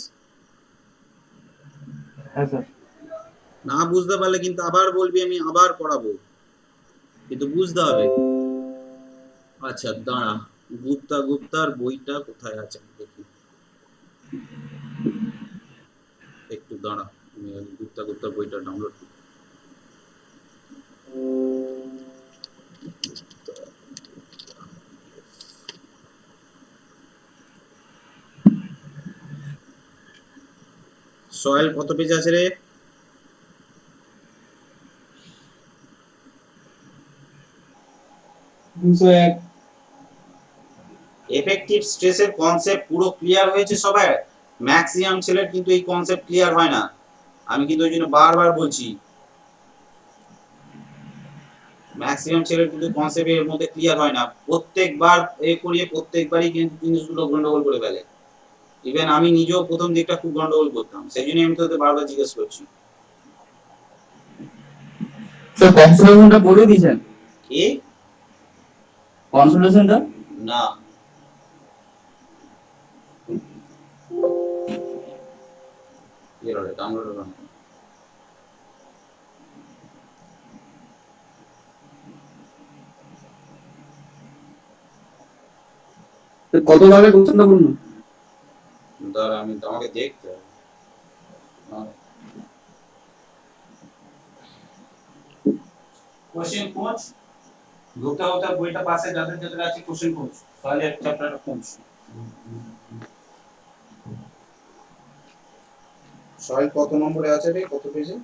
হ্যাঁ স্যার।
না বুঝতে পারলে কিন্তু আবার বলবি, আমি আবার পড়াবো, কিন্তু বুঝতে হবে। আচ্ছা দাঁড়া, গুপ্তার বইটা কোথায় আছে দেখি, একটু দাঁড়া, আমি গুপ্তার বইটা ডাউনলোড করি। সয়েল কত পেজ আছে রে? এফেক্টিভ স্ট্রেসের কনসেপ্ট পুরো ক্লিয়ার হয়েছে সবার? ম্যাক্সিমাম ছেলের কিন্তু এই কনসেপ্ট ক্লিয়ার হয় না, আমি কিন্তু ওই জন্য বারবার বলছি ম্যাক্সিমাম ছেলের কিন্তু কনসেপ্ট এর মধ্যে ক্লিয়ার হয় না, প্রত্যেকবার এ করিয়ে প্রত্যেকবারই কিন্তু জিনিসগুলো গন্ডগোল করে ফেলে। ইভেন আমি নিজেও প্রথম দিকটা খুব গন্ডগোল করতাম, সেই জন্যই আমি তোদের বারবার জিজ্ঞেস করছি।
তো কনসোলেশনটা বলে দিয়েছেন,
কি
কনসোলেশনটা
না ডাউনলোড করুন।
কত ভাগে কোশ্চেনটা বলুন?
দাঁড়া আমি আমাকে দেখতে হবে। কোশ্চেন খোঁজ, ধোকা হতা বইটা পাশে যাদের যাদের আছে কোশ্চেন খোঁজ, তাহলে এক চ্যাপ্টারটা খোঁজ। সবাই কত নম্বরে আছে রে, কত পেজে?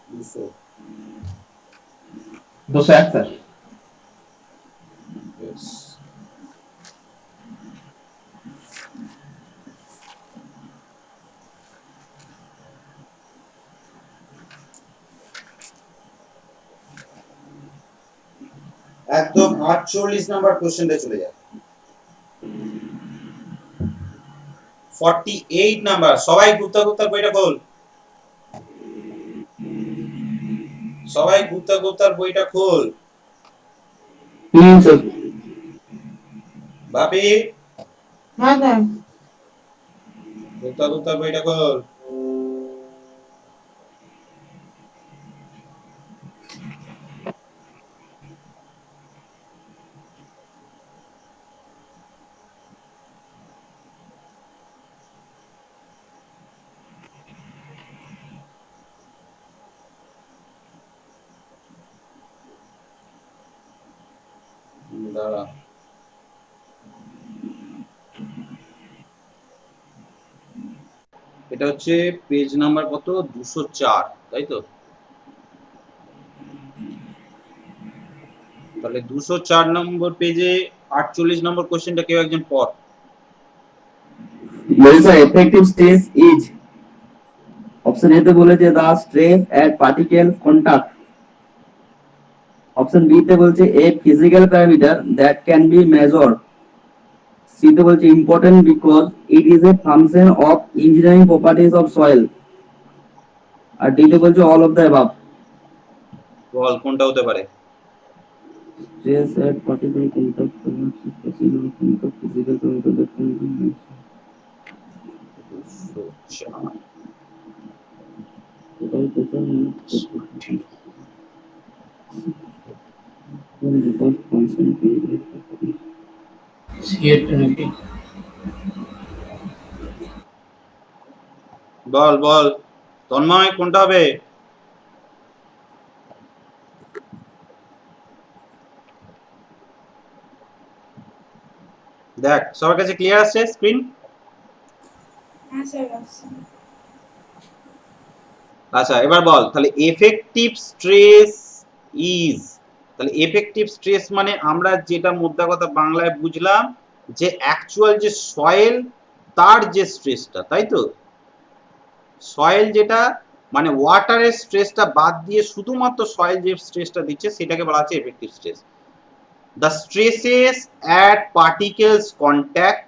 200।
201 স্যার।
Yes. একদম 48 নাম্বার কোশ্চেনটা চলে যায়। 48 নাম্বার, সবাই গুপ্তা গুপ্তা বইটা খোল, সবাই গুপ্তা গুপ্তার বইটা খোল।
স্যার।
বাপি
হ্যাঁ স্যার।
গুপ্তা গুপ্তার বইটা খোল। দাঁড়া এটা হচ্ছে পেজ নাম্বার কত, 204, তাই তো? তাহলে 204 নম্বর পেজে 48 নম্বর কোশ্চেনটা কেউ একজন পড়।
বলছে effective stress is, option A তে বলেছে the stress at particle contact, option B তে বলছে a physical parameter that can be measured, C তে বলছে important because it is a function of engineering properties of soil, আর D তে বলছে all of the above.
বল কোনটা হতে পারে?
Stress at particle contact cannot be possible of physical parameter that can be measured.
204
Total pressure minus because constant period.
বল বল তন্ময় কোনটা হবে? দেখ সবার কাছে ক্লিয়ার আসছে স্ক্রিন?
হ্যাঁ স্যার আসছে।
আচ্ছা এবার বল তাহলে এফেক্টিভ স্ট্রেস ইজ, তাহলে এফেক্টিভ স্ট্রেস মানে আমরা যেটা মোদ্দা কথা বাংলায় বুঝলাম যে অ্যাকচুয়াল যে সয়েল তার যে স্ট্রেসটা, তাই তো? সয়েল যেটা মানে ওয়াটারের স্ট্রেসটা বাদ দিয়ে শুধুমাত্র সয়েল যে স্ট্রেসটা দিচ্ছে সেটাকে বলা হচ্ছে effective stress. The stresses at particles contact,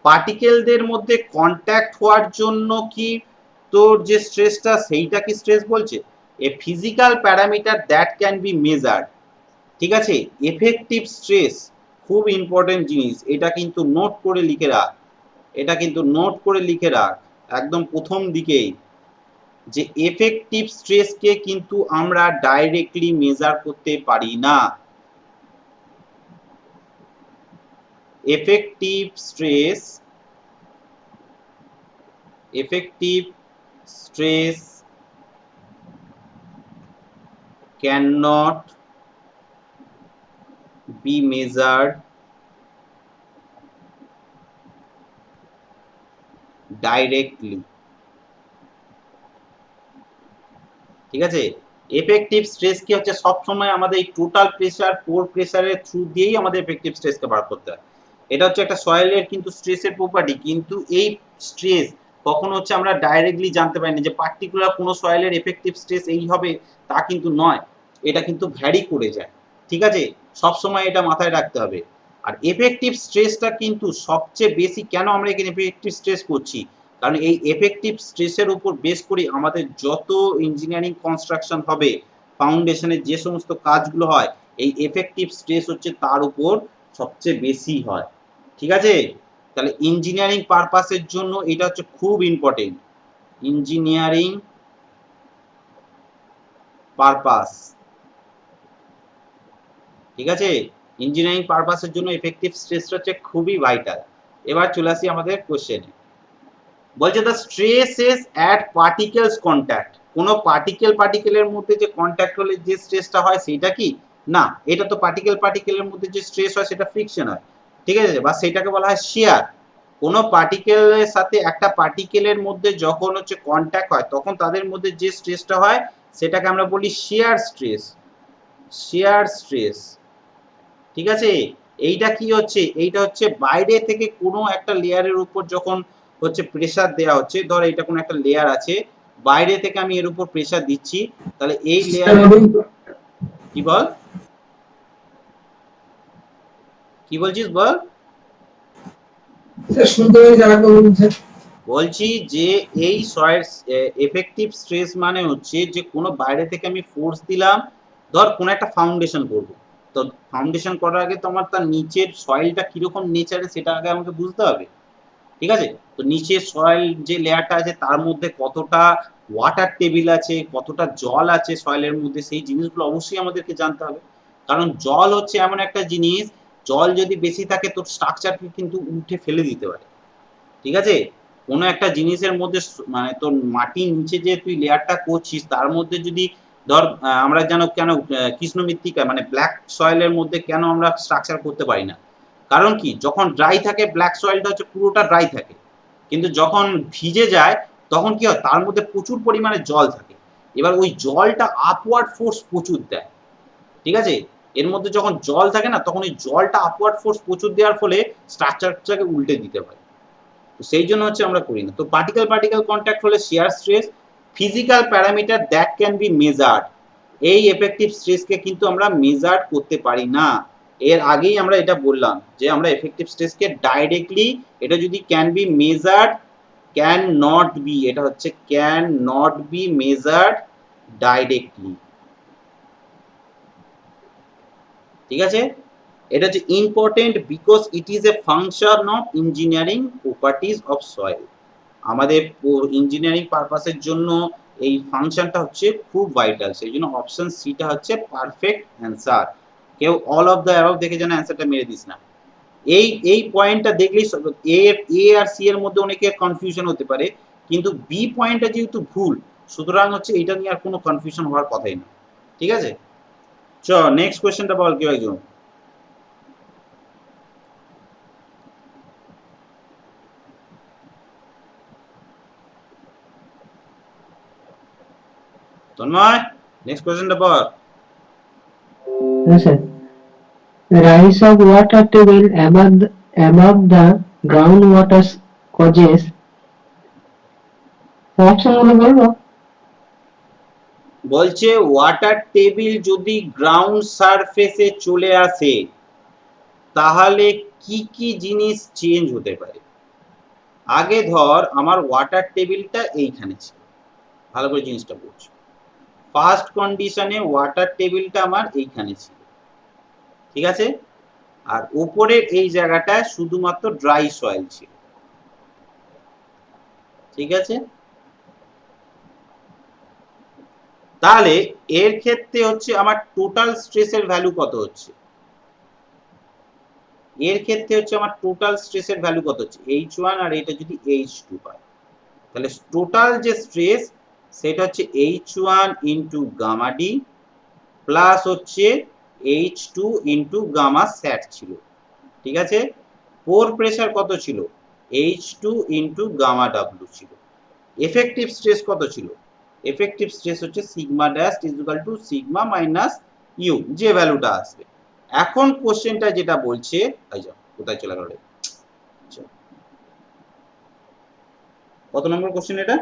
পার্টিকেলদের মধ্যে কন্ট্যাক্ট হওয়ার জন্য কি তোর যে স্ট্রেসটা সেইটা কি স্ট্রেস বলছে? A physical parameter that can be measured, ঠিক আছে? এফেক্টিভ স্ট্রেস খুব ইম্পর্টেন্ট জিনিস, এটা কিন্তু নোট করে লিখে রাখ, এটা কিন্তু নোট করে লিখে রাখ একদম প্রথম দিকেই, যে এফেক্টিভ স্ট্রেসকে কিন্তু আমরা ডাইরেক্টলি মেজার করতে পারি না। Effective stress, effective stress cannot be measured directly, ঠিক আছে? এফেক্টিভ স্ট্রেস কি হচ্ছে সব সময় আমাদের এই টোটাল প্রেসার পোর প্রেসারের থ্রু দিয়েই আমাদের এফেক্টিভ স্ট্রেসকে বার করতে হয়। এটা হচ্ছে একটা সয়েলের কিন্তু স্ট্রেসের প্রপার্টি, কিন্তু এই স্ট্রেস কখনো হচ্ছে আমরা ডাইরেক্টলি জানতে পারি না যে পার্টিকুলার কোনো সয়েলের এফেক্টিভ স্ট্রেস এই হবে, তা কিন্তু নয়, এটা কিন্তু ভ্যারি করে যায়। ঠিক আছে, সবসময় এটা মাথায় রাখতে হবে। আর এফেক্টিভ স্ট্রেসটা কিন্তু সবচেয়ে বেশি, কেন আমরা এখানে এফেক্টিভ স্ট্রেস করছি, কারণ এই এফেক্টিভ স্ট্রেসের উপর বেস করে আমাদের যত ইঞ্জিনিয়ারিং কনস্ট্রাকশন হবে, ফাউন্ডেশনের যে সমস্ত কাজগুলো হয়, এই এফেক্টিভ স্ট্রেস হচ্ছে তার উপর সবচেয়ে বেশি হয়। ঠিক আছে, তাহলে ইঞ্জিনিয়ারিং পারপাসের জন্য এটা হচ্ছে খুব ইম্পর্টেন্ট। ইঞ্জিনিয়ারিং পারপাস, ঠিক আছে, ইঞ্জিনিয়ারিং পারপাসের জন্য এফেক্টিভ স্ট্রেসটা হচ্ছে খুবই ভাইটাল। এবার চলে আসি আমাদের কোশ্চেনে। বলছে the stresses at particles contact, কোনো পার্টিকেলের মধ্যে যে কন্ট্যাক্ট হলে যে স্ট্রেসটা হয় সেটা কি না, এটা তো পার্টিকেলের মধ্যে যে স্ট্রেস হয় সেটা ফ্রিকশন হয়। ঠিক আছে, বা সেটাকে বলা হয় শিয়ার। কোনো পার্টিকেলের সাথে একটা পার্টিকেলের মধ্যে যখন হচ্ছে কন্ট্যাক্ট হয় তখন তাদের মধ্যে যে স্ট্রেসটা হয় সেটাকে আমরা বলি শিয়ার স্ট্রেস। শিয়ার স্ট্রেস, ঠিক আছে। এইটা কি হচ্ছে, এইটা হচ্ছে বাইরে থেকে কোনো একটা লেয়ারের উপর যখন হচ্ছে প্রেসার দেওয়া হচ্ছে, ধর এটা কোনো একটা লেয়ার আছে, বাইরে থেকে আমি এর উপর প্রেসার দিচ্ছি, তাহলে এই লেয়ার, কি বল, কি বলছিস বল। বলছি যে এই এফেক্টিভ স্ট্রেস মানে হচ্ছে যে কোনো বাইরে থেকে আমি ফোর্স দিলাম, ধর কোনো একটা ফাউন্ডেশন করব, তো ফাউন্ডেশন করার আগে তো আমার তার নিচের সয়েলটা কিরকম নেচারে সেটা আগে আমাকে বুঝতে হবে। ঠিক আছে, তো নিচে সয়েল যে লেয়ারটা আছে তার মধ্যে কতটা ওয়াটার টেবিল আছে, কতটা জল আছে সয়েলের মধ্যে, সেই জিনিসগুলো অবশ্যই আমাদেরকে জানতে হবে। কারণ জল হচ্ছে এমন একটা জিনিস, জল যদি বেশি থাকে তোর স্ট্রাকচারকে কিন্তু উঠে ফেলে দিতে পারে। ঠিক আছে, কোনো একটা জিনিসের মধ্যে মানে তোর মাটির নিচে যে তুই লেয়ারটা করছিস তার মধ্যে যদি ধর আমরা যেন কেন কৃষ্ণ মৃত্তিকা মানে ব্ল্যাক সয়েলের মধ্যে কেন আমরা স্ট্রাকচার করতে পারি না, কারণ কি যখন ড্রাই থাকে ব্ল্যাক সয়েলটা হচ্ছে পুরোটা ড্রাই থাকে, কিন্তু যখন ভিজে যায় তখন কি হয় তার মধ্যে প্রচুর পরিমাণে জল থাকে, এবার ওই জলটা আপওয়ার্ড ফোর্স প্রচুর দেয়। ঠিক আছে, এর মধ্যে যখন জল থাকে না তখন ওই জলটা আপওয়ার্ড ফোর্স প্রচুর দেওয়ার ফলে স্ট্রাকচারটাকে উল্টে দিতে পারে, সেই জন্য হচ্ছে আমরা করি না। তো পার্টিকেল কন্ট্যাক্ট হলে shear stress, physical parameter that can be measured, এই এফেক্টিভ স্ট্রেসকে কিন্তু আমরা মেজার্ড করতে পারি না। এর আগেই আমরা এটা বললাম যে আমরা এফেক্টিভ স্ট্রেসকে ডাইরেক্টলি, এটা যদি can be measured, can not be, এটা হচ্ছে can not be measured directly. ঠিক আছে, এটা হচ্ছে important because it is a function of engineering properties of soil. আমাদের ইঞ্জিনিয়ারিং পারপাসের জন্য এই ফাংশনটা হচ্ছে খুব ভাইটাল, সেই জন্য অপশন সিটা হচ্ছে পারফেক্ট অ্যান্সার। কেউ অল অফ দ্য অ্যাবাভ দেখে যেন অ্যান্সারটা মেরে দিস না। এই পয়েন্টটা দেখলেই এ আর সি এর মধ্যে অনেকের কনফিউশন হতে পারে, কিন্তু বি পয়েন্টটা যেহেতু ভুল সুতরাং হচ্ছে এটা নিয়ে আর কোনো কনফিউশন হওয়ার কথাই না। ঠিক আছে, চ নেক্সট কোয়েশ্চেনটা বল কেউ একজন। তন্ময়, নেক্সট কোয়েশ্চেনটা বল।
Yes, sir. Rise of water table above the groundwater causes অপশনগুলো বলবো।
বলছে ওয়াটার টেবিল যদি গ্রাউন্ড সারফেসে চলে আসে তাহলে কি কি জিনিস চেঞ্জ হতে পারে। আগে ধর আমার ওয়াটার টেবিলটা এইখানে ছিল, ভালো করে জিনিসটা বুঝছো, ফার্স্ট কন্ডিশনে ওয়াটার টেবিলটা আমার এইখানে ছিল, ঠিক আছে, আর উপরের এই জায়গাটায় শুধুমাত্র ড্রাই সয়েল ছিল। ঠিক আছে, তাহলে এর ক্ষেত্রে হচ্ছে আমার টোটাল স্ট্রেসের ভ্যালু কত হচ্ছে, এর ক্ষেত্রে হচ্ছে আমার টোটাল স্ট্রেসের ভ্যালু কত হচ্ছে H1, আর এটা যদি H2 হয় তাহলে টোটাল যে স্ট্রেস সেটা হচ্ছে H1 into gamma D plus হচ্ছে H2 ইন্টু গামা স্যাট ছিল। ঠিক আছে, পোর প্রেসার কত ছিল H2 ইন্টু গামা ডাব্লু ছিল। এফেক্টিভ স্ট্রেস কত ছিল, এফেক্টিভ স্ট্রেস হচ্ছে sigma dash is equal to sigma minus U, যে ভ্যালুটা আসবে। এখন কোশ্চেনটা যেটা বলছে, এই যাও কোথায় চলে গেল, কত নম্বর কোশ্চেন এটা?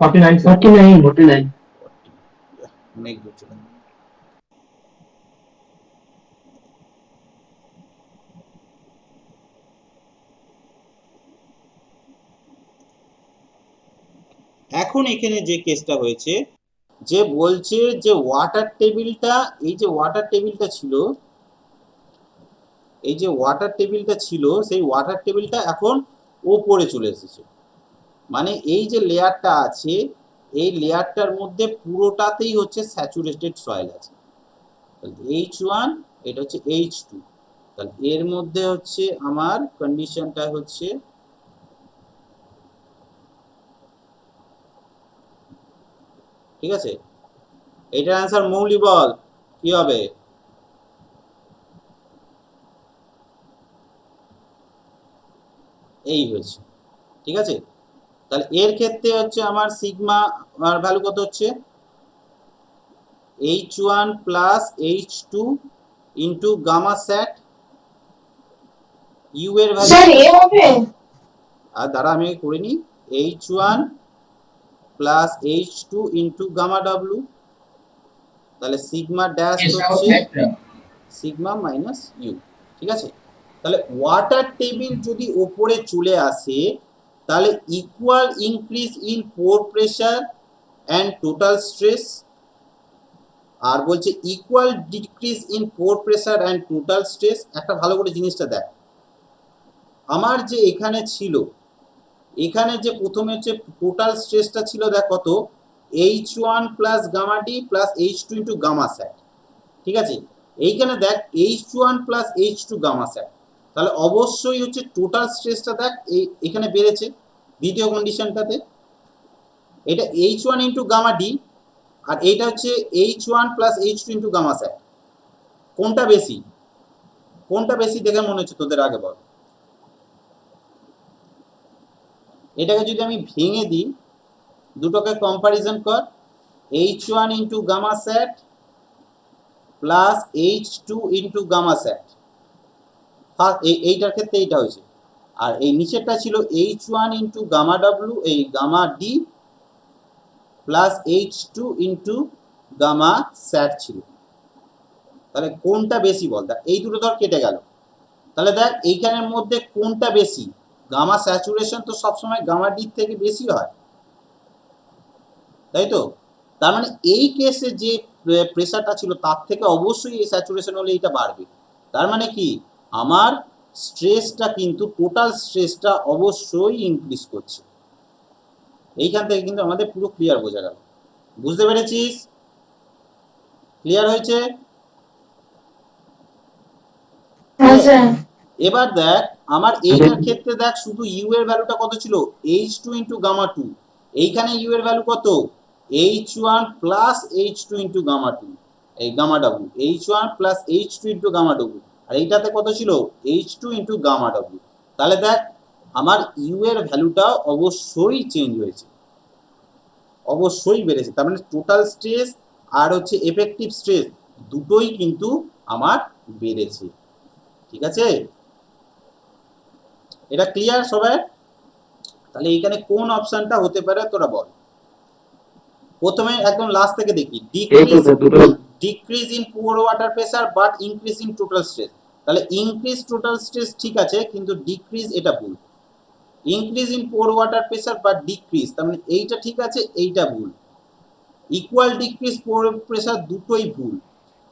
49 sir.
49.
অনেক দূর চলে গেল। এখন এখানে যে কেসটা হয়েছে, যে বলছে যে ওয়াটার টেবিলটা, এই যে ওয়াটার টেবিলটা ছিল, এই যে ওয়াটার টেবিলটা ছিল, সেই ওয়াটার টেবিলটা এখন ওপরে চলে এসেছে। মানে এই যে লেয়ারটা আছে, এই লেয়ারটার মধ্যে পুরোটাতেই হচ্ছে স্যাচুরেটেড সয়েল আছে। H1, এটা হচ্ছে H2, তাহলে এর মধ্যে হচ্ছে আমার কন্ডিশনটা হচ্ছে ঠিক আছে। এটার অ্যান্সার মৌলি বল কি হবে? এই হয়েছে, ঠিক আছে। তাহলে এর ক্ষেত্রে হচ্ছে আমার সিগমা ভ্যালু কত হচ্ছে? H1 plus H2 into gamma sat. U এর ভ্যালু,
স্যার এ হবে
আর দ্বারা আমি করে নিই, H1 plus H2 into gamma W. তাহলে সিগমা ড্যাশ হচ্ছে সিগমা মাইনাস ইউ, ঠিক আছে। তাহলে ওয়াটার টেবিল যদি ওপরে চলে আসে, তাহলে equal increase in pore pressure and total stress, আর বলছে equal decrease in pore pressure and total stress. একটা ভালো করে জিনিসটা দেখ, আমার যে এখানে ছিল, এখানে যে প্রথমে হচ্ছে টোটাল স্ট্রেসটা ছিল, দেখ কত, H1 plus gamma D plus H2 into gamma sat, ঠিক আছে। এইখানে দেখ H1 প্লাস H2 গামা স্যাট, তাহলে অবশ্যই হচ্ছে টোটাল স্ট্রেসটা দেখ এখানে বেড়েছে দ্বিতীয় কন্ডিশনটাতে। এটা H1 ইন্টু গামা ডি, আর এইটা হচ্ছে H1 plus H2 into gamma স্যাট। কোনটা বেশি, কোনটা বেশি দেখে মনে হচ্ছে তোদের? আগে বল। এটাকে যদি আমি ভেঙে দিই, দুটোকে কম্পারিজন কর, H1 into gamma sat plus H2 into gamma sat. এইটার ক্ষেত্রে এইটা হয়েছে, আর এই নিচেরটা ছিল H1 ইন্টু গামা ডাব্লু, এই gamma D plus H2 into gamma sat ছিল। তাহলে কোনটা বেশি বল? দেখ এই দুটো ধর কেটে গেল, তাহলে দেখ এইখানের মধ্যে কোনটা বেশি? গামা স্যাচুরেশন তো সবসময় গামা ডি থেকে বেশি হয়, তাই তো। তার মানে এই কেসে যে প্রেসারটা ছিল তার থেকে অবশ্যই এই স্যাচুরেশন হলে এইটা বাড়বে। তার মানে কি, আমার স্ট্রেসটা কিন্তু টোটাল স্ট্রেসটা অবশ্যই ইনক্রিজ করছে। এইখান থেকে কিন্তু আমাদের পুরো ক্লিয়ার বোঝা গেল। বুঝতে পেরেছিস? ক্লিয়ার হয়েছে?
হ্যাঁ স্যার
এবার দেখ আমার এইটার ক্ষেত্রে দেখ শুধু ইউ এর ভ্যালুটা কত ছিল? H2 into gamma 2। এইখানে ইউ এর ভ্যালু কত? H1 plus H2 into gamma 2, এই গামা ডাব্লু, H1 plus H2 into gamma ডাব্লু। আর এইটাতে কত ছিল? H2 into gamma W. তাহলে দেখ আমার ইউ এর ভ্যালুটা অবশ্যই চেঞ্জ হয়েছে, অবশ্যই বেড়েছে। তার মানে টোটাল স্ট্রেস আর হচ্ছে এফেক্টিভ স্ট্রেস দুটোই কিন্তু আমার বেড়েছে, ঠিক আছে। এটা ক্লিয়ার সবাই? তাহলে এইখানে কোন অপশনটা হতে পারে তোরা বল। প্রথমে একদম লাস্ট থেকে দেখি, decrease in pore water pressure but increase in total stress. তাহলে ইনক্রিজ টোটাল স্ট্রেস ঠিক আছে, কিন্তু ডিক্রিজ এটা ভুল। Increase in pore water pressure but decrease, তার মানে এইটা ঠিক আছে, এইটা ভুল। ইকুয়াল ডিক্রিজ পোর প্রেসার দুটোই ভুল।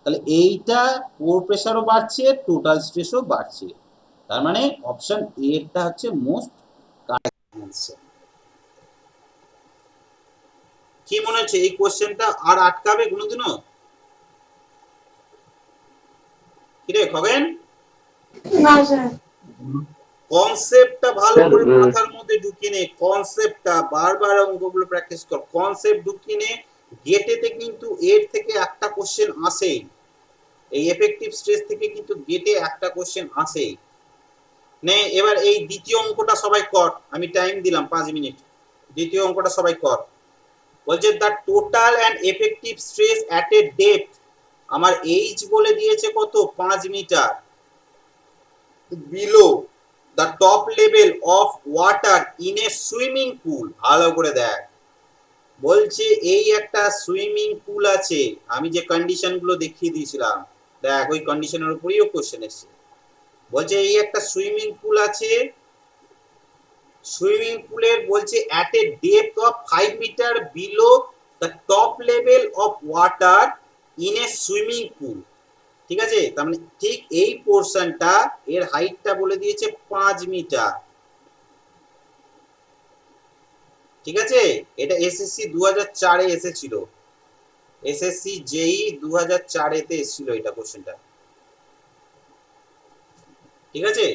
তাহলে এইটা পোর প্রেসারও বাড়ছে, টোটাল স্ট্রেসও বাড়ছে। তার মানে অপশন এটা হচ্ছে মোস্ট কারেক্ট অ্যান্সার। কি মনে হচ্ছে এই কোশ্চেনটা আর আটকাবে কোনোদিনও? কিরে খগেন,
না স্যার
কনসেপ্টটা ভালো করে মাথার মধ্যে ঢুকিয়ে নে, কনসেপ্টটা বারবার অঙ্কগুলো প্র্যাকটিস কর, কনসেপ্ট ঢুকিয়ে নে। গেটেতে কিন্তু এর থেকে একটা কোশ্চেন আসেই, এই এফেক্টিভ স্ট্রেস থেকে কিন্তু গেটে একটা কোশ্চেন আসেই। নে এবার এই দ্বিতীয় অঙ্কটা সবাই কর, আমি টাইম দিলাম 5 মিনিট। দ্বিতীয় অঙ্কটা সবাই কর। বলছে the total and effective stress at a depth, আমার এইচ বলে দিয়েছে কত? 5 meter, below the top level of water in a swimming pool. ভালো করে দেখ, বলছে এই একটা সুইমিং পুল আছে, আমি যে কন্ডিশন গুলো দেখিয়ে দিয়েছিলাম দেখ, ওই কন্ডিশনের উপরেও কোশ্চেন এসছে। বলছে এই একটা সুইমিং পুল আছে, সুইমিং পুলের বলছে at a depth of 5 meter below the top level of water in a swimming pool. ঠিক আছে, তার মানে ঠিক এই পোর্শনটা এর হাইটটা বলে দিয়েছে 5 মিটার। ঠিক আছে, এটা এসএসসি 2004 এ এসেছিল, এসএসসি জেই 2004 এতে এসেছিল এটা কোশ্চেনটা। ঠিক আছে,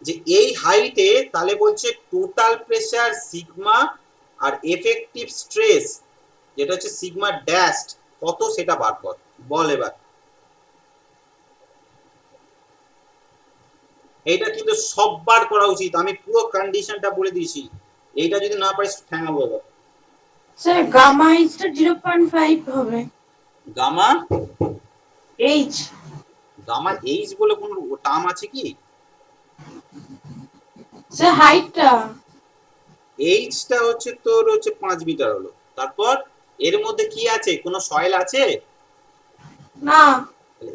যে এই হাইটে তাহলে বলছে টোটাল প্রেসার সিগমা আর এফেক্টিভ স্ট্রেস যেটা হচ্ছে সিগমা ড্যাশ কত সেটা বার কর, বল এবার। এইটা কিন্তু সববার করা উচিত, আমি পুরো কন্ডিশনটা বলে দিয়েছি, এইটা যদি না পারিস ঠ্যাঙাবো এবার।
স্যার গামা এইচটা 0.5 হবে।
গামা
এইচ
গামা এইচ বলে কোন টার্ম আছে কি?
স্যার হাইটটা
এইচটা হচ্ছে তোর হচ্ছে 5 মিটার হলো, তারপর এর মধ্যে কি আছে, কোন সয়েল আছে
না,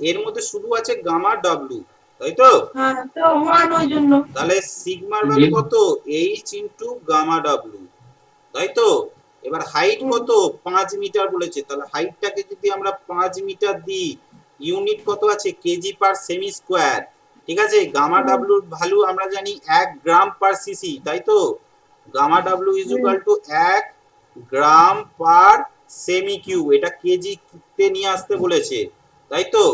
এর মধ্যে শুধু আছে গামা ডব্লিউ, তাই তো?
হ্যাঁ তো ওয়ান ওই জন্য।
তাহলে সিগমার ভ্যালু কত, এইচ ইনটু গামা ডব্লিউ, তাই তো? এবার হাইট কত, 5 মিটার বলেছে, তাহলে হাইটটাকে যদি আমরা 5 মিটার দিই, ইউনিট কত আছে, কেজি পার সেমি স্কয়ার। ঠিক আছে, গামা ডব্লিউ ভ্যালু আমরা জানি 1 গ্রাম পার সিসি, তাই তো? Gamma W is equal to 1 gram per semi cube, এটা কেজি তে নিয়ে আসতে বলেছে, তাই তো?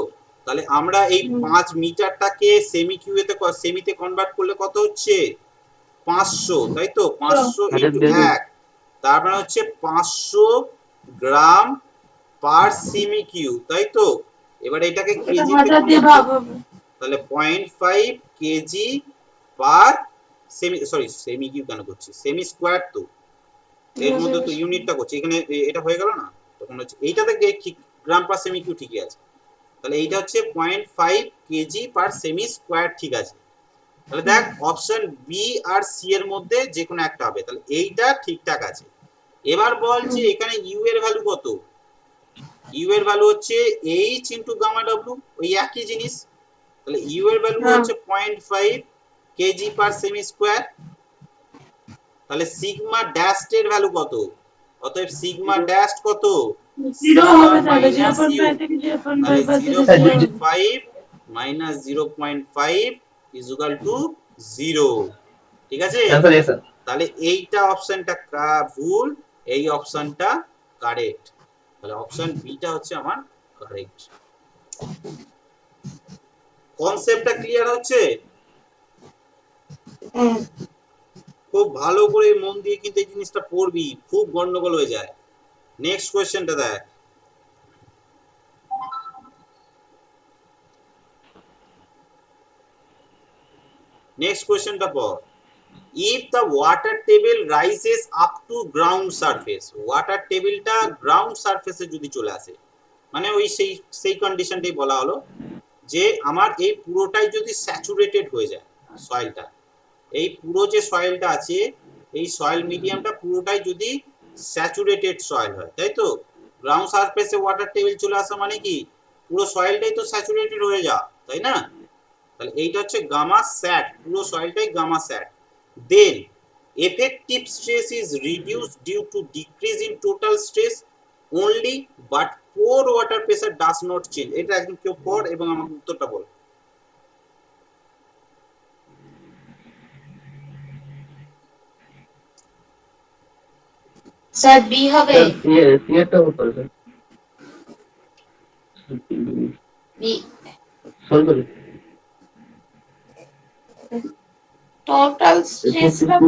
তাহলে আমরা এই 5 মিটারটাকে সেমি কিউবেতে সেমিতে কনভার্ট করলে কত হচ্ছে, 500, তাই তো? 500 ইনটু 1, তার মানে হচ্ছে 500 গ্রাম পার সেমি কিউব, তাই তো? এবার এটাকে কেজিতে তাহলে 0.5 কেজি পার সেমি, সরি সেমি কিউব কেন করছি, সেমি স্কয়ার, তো এর মধ্যে তো ইউনিটটা করছে এখানে, এটা হয়ে গেল না, তখন হচ্ছে এইটাতে গ্রাম পার সেমি কিউব ঠিকই আছে, তাহলে এইটা হচ্ছে 0.5 কেজি পার সেমি স্কয়ার, ঠিক আছে? তাহলে দেখ অপশন বি আর সি এর মধ্যে যে কোনো একটা হবে, তাহলে এইটা ঠিকঠাক আছে। এবার বল যে এখানে ইউ এর ভ্যালু কত, ইউ এর ভ্যালু হচ্ছে এইচ ইনটু গামা ডব্লিউ, ওই একই জিনিস, তাহলে ইউ এর ভ্যালু হচ্ছে 0.5 কেজি পার সেমি স্কয়ার। তাহলে সিগমা ড্যাশ এর ভ্যালু কত, অতএব সিগমা ড্যাশ কত,
0 হবে, তাহলে
মাইনাস ইউ,
0.5 থেকে 0.5
তাহলে
বাদ দিলে
0.5 মাইনাস 0.5 ইজ ইকুয়াল টু 0। ঠিক আছে, তাহলে এইটা অপশনটা ভুল, এই অপশনটা কারেক্ট, তাহলে অপশন বিটা হচ্ছে আমার কারেক্ট। কনসেপ্টটা ক্লিয়ার হচ্ছে? খুব ভালো করে মন দিয়ে কিন্তু এই জিনিসটা পড়বি, খুব গন্ডগোল হয়ে যায়। নেক্সট কোশ্চেনটা দেখ, নেক্সট কোশ্চেনটা পড়। If the water table rises up to ground surface, water টেবিলটা গ্রাউন্ড সারফেসে যদি চলে আসে, মানে ওই সেই কন্ডিশনটাই বলা হলো যে আমার এই পুরোটাই যদি স্যাচুরেটেড হয়ে যায় সয়েলটা, এই পুরো যে সয়েলটা আছে এই সয়েল মিডিয়ামটা পুরোটাই যদি স্যাচুরেটেড সয়েল হয়, তাই তো? গ্রাউন্ড সারফেসে ওয়াটার টেবিল চলে আসা মানে কি, পুরো সয়েলটাই তো স্যাচুরেটেড হয়ে যাওয়া, তাই না? তাহলে এইটা হচ্ছে গামা স্যাট, পুরো সয়েলটাই gamma sat. Then effective stress is reduced due to decrease in total stress only, but pore water pressure does not change। এটা একদম কেউ পড় এবং আমাকে উত্তরটা বল।
স্যার বি হবে, বি টোটাল স্ট্রেসটা তো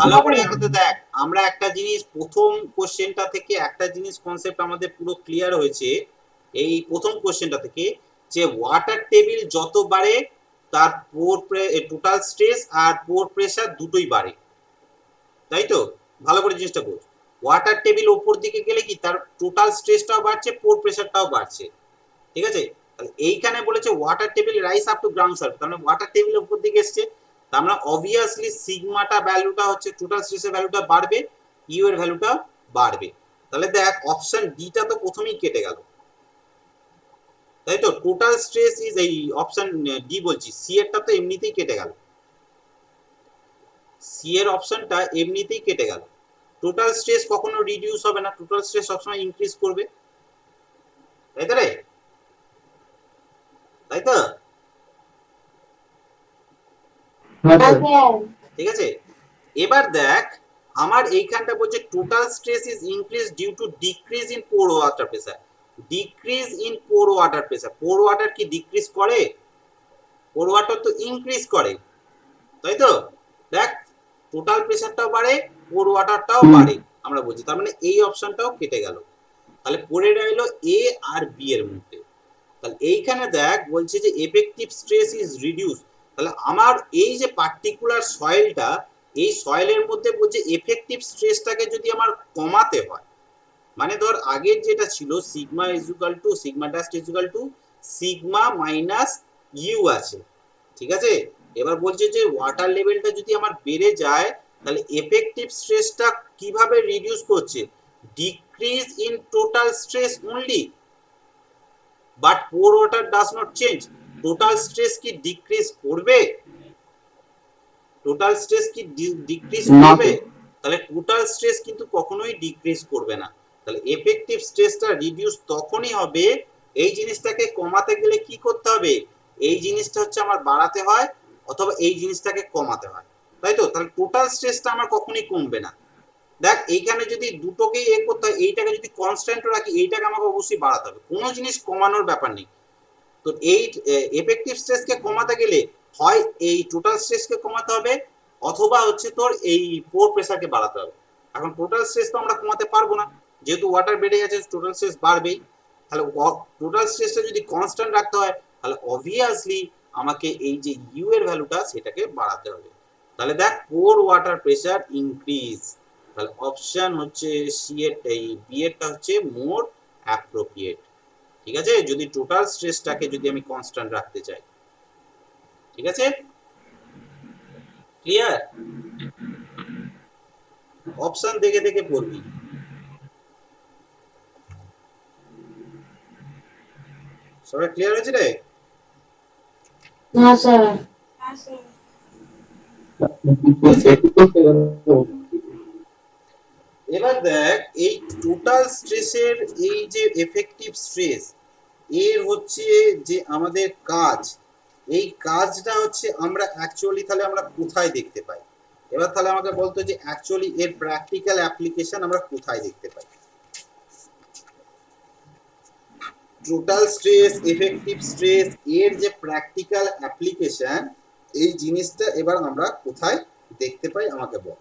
ভালো করে এটাতে দেখ, আমরা একটা জিনিস প্রথম কোশ্চেনটা থেকে একটা জিনিস কনসেপ্ট আমাদের পুরো ক্লিয়ার হয়েছে এই প্রথম কোশ্চেনটা থেকে, যে ওয়াটার টেবিল যত বাড়ে তার পোর টোটাল স্ট্রেস আর পোর প্রেসার দুটোই বাড়ে, তাই তো? ভালো করে জিনিসটা বোঝ, ওয়াটার টেবিল উপর দিকে গেলে কি তার টোটাল স্ট্রেসটাও বাড়ছে, পোর প্রেসারটাও বাড়ছে, ঠিক আছে? তাহলে এইখানে বলেছে water table rise up to ground surface, তার মানে ওয়াটার টেবিল উপর দিকে এসছে, তার মানে অবভিয়াসলি সিগমাটা ভ্যালুটা হচ্ছে টোটাল স্ট্রেসের ভ্যালুটা বাড়বে, ইউ এর ভ্যালুটা বাড়বে। তাহলে দেখ অপশন ডিটা তো প্রথমেই কেটে গেল, তাই তো? টোটাল স্ট্রেস ইজ এই অপশন ডি বলছি, সি এরটা তো এমনিতেই কেটে গেল, সি এর অপশনটা এমনিতেই কেটে গেল। টোটাল স্ট্রেস কখনো রিডিউস হবে না, টোটাল স্ট্রেস সবসময় ইনক্রিজ করবে, তাই তো রে? তাই তো?
হ্যাঁ স্যার।
ঠিক আছে, এবার দেখ আমার এইখানটা বলছে total stress is increase due to decrease in pore water pressure. Decrease in pore water pressure, pore water কি ডিক্রিজ করে? পোর ওয়াটার তো ইনক্রিজ করে, তাই তো? দেখ টোটাল প্রেসারটাও বাড়ে, পোর ওয়াটারটাও বাড়ে, আমরা বলছি। তার মানে এই অপশনটাও কেটে গেল। তাহলে পড়ে রইল এ আর বি এর মধ্যে। তাহলে এইখানে দেখ বলছে যে এফেক্টিভ স্ট্রেস ইজ রিডিউস। তাহলে আমার এই যে পার্টিকুলার সয়েলটা, এই সয়েলের মধ্যে বলছে এফেক্টিভ স্ট্রেসটাকে যদি আমার কমাতে হয়, মানে ধর আগের যেটা ছিল sigma is equal to sigma dash is equal to sigma minus U আছে, ঠিক আছে? এবার বলছে যে ওয়াটার লেভেলটা যদি আমার বেড়ে যায়, তাহলে এফেক্টিভ স্ট্রেসটা কিভাবে রিডিউস করছে? Decrease in total stress only, but poor water does not change. Total stress কি ডিক্রিজ করবে? টোটাল স্ট্রেস কি ডিক্রিজ করবে? তাহলে টোটাল স্ট্রেস কিন্তু কখনোই ডিক্রিজ করবে না। তাহলে এফেক্টিভ স্ট্রেসটা রিডিউস তখনই হবে, এই জিনিসটাকে কমাতে গেলে কি করতে হবে? এই জিনিসটা হচ্ছে আমার বাড়াতে হয় অথবা এই জিনিসটাকে কমাতে হয়, তাই তো? তাহলে টোটাল স্ট্রেসটা আমার কখনোই কমবে না। দেখ এইখানে যদি দুটোকেই এ করতে হয়, এইটাকে যদি কনস্ট্যান্ট রাখি, এইটাকে আমাকে অবশ্যই বাড়াতে হবে, কোনো জিনিস কমানোর ব্যাপার নেই। তো এই এফেক্টিভ স্ট্রেসকে কমাতে গেলে হয় এই টোটাল স্ট্রেসকে কমাতে হবে অথবা হচ্ছে তোর এই পোর প্রেসারকে বাড়াতে হবে। এখন টোটাল স্ট্রেস তো আমরা কমাতে পারবো না, যেহেতু ওয়াটার বেড়ে গেছে টোটাল স্ট্রেস বাড়বেই। তাহলে টোটাল স্ট্রেসটা যদি কনস্ট্যান্ট রাখতে হয়, তাহলে অবভিয়াসলি আমাকে এই যে ইউ এর ভ্যালুটা সেটাকে বাড়াতে হবে। তাহলে দেখ পোর ওয়াটার প্রেসার ইনক্রিজ, তাহলে অপশন হচ্ছে সি এর এই বি এরটা হচ্ছে মোর অ্যাপ্রোপ্রিয়েট, ঠিক আছে? যদি টোটাল স্ট্রেসটাকে যদি আমি কনস্ট্যান্ট রাখতে চাই, ঠিক আছে? ক্লিয়ার? অপশন দেখে দেখে পড়বি। সবাই ক্লিয়ার হয়েছে রে?
হ্যাঁ স্যার।
এবার দেখ এই টোটাল স্ট্রেসের এই যে এফেক্টিভ স্ট্রেস, এর হচ্ছে যে আমাদের কাজ, এই কাজটা হচ্ছে আমরা অ্যাকচুয়ালি তাহলে আমরা কোথায় দেখতে পাই? এবার তাহলে আমাকে বলতো যে অ্যাকচুয়ালি এর প্র্যাকটিক্যাল অ্যাপ্লিকেশন আমরা কোথায় দেখতে পাই? টোটাল স্ট্রেস, এফেক্টিভ স্ট্রেস এর যে প্র্যাকটিক্যাল অ্যাপ্লিকেশন, এই জিনিসটা এবার আমরা কোথায় দেখতে পাই আমাকে বল।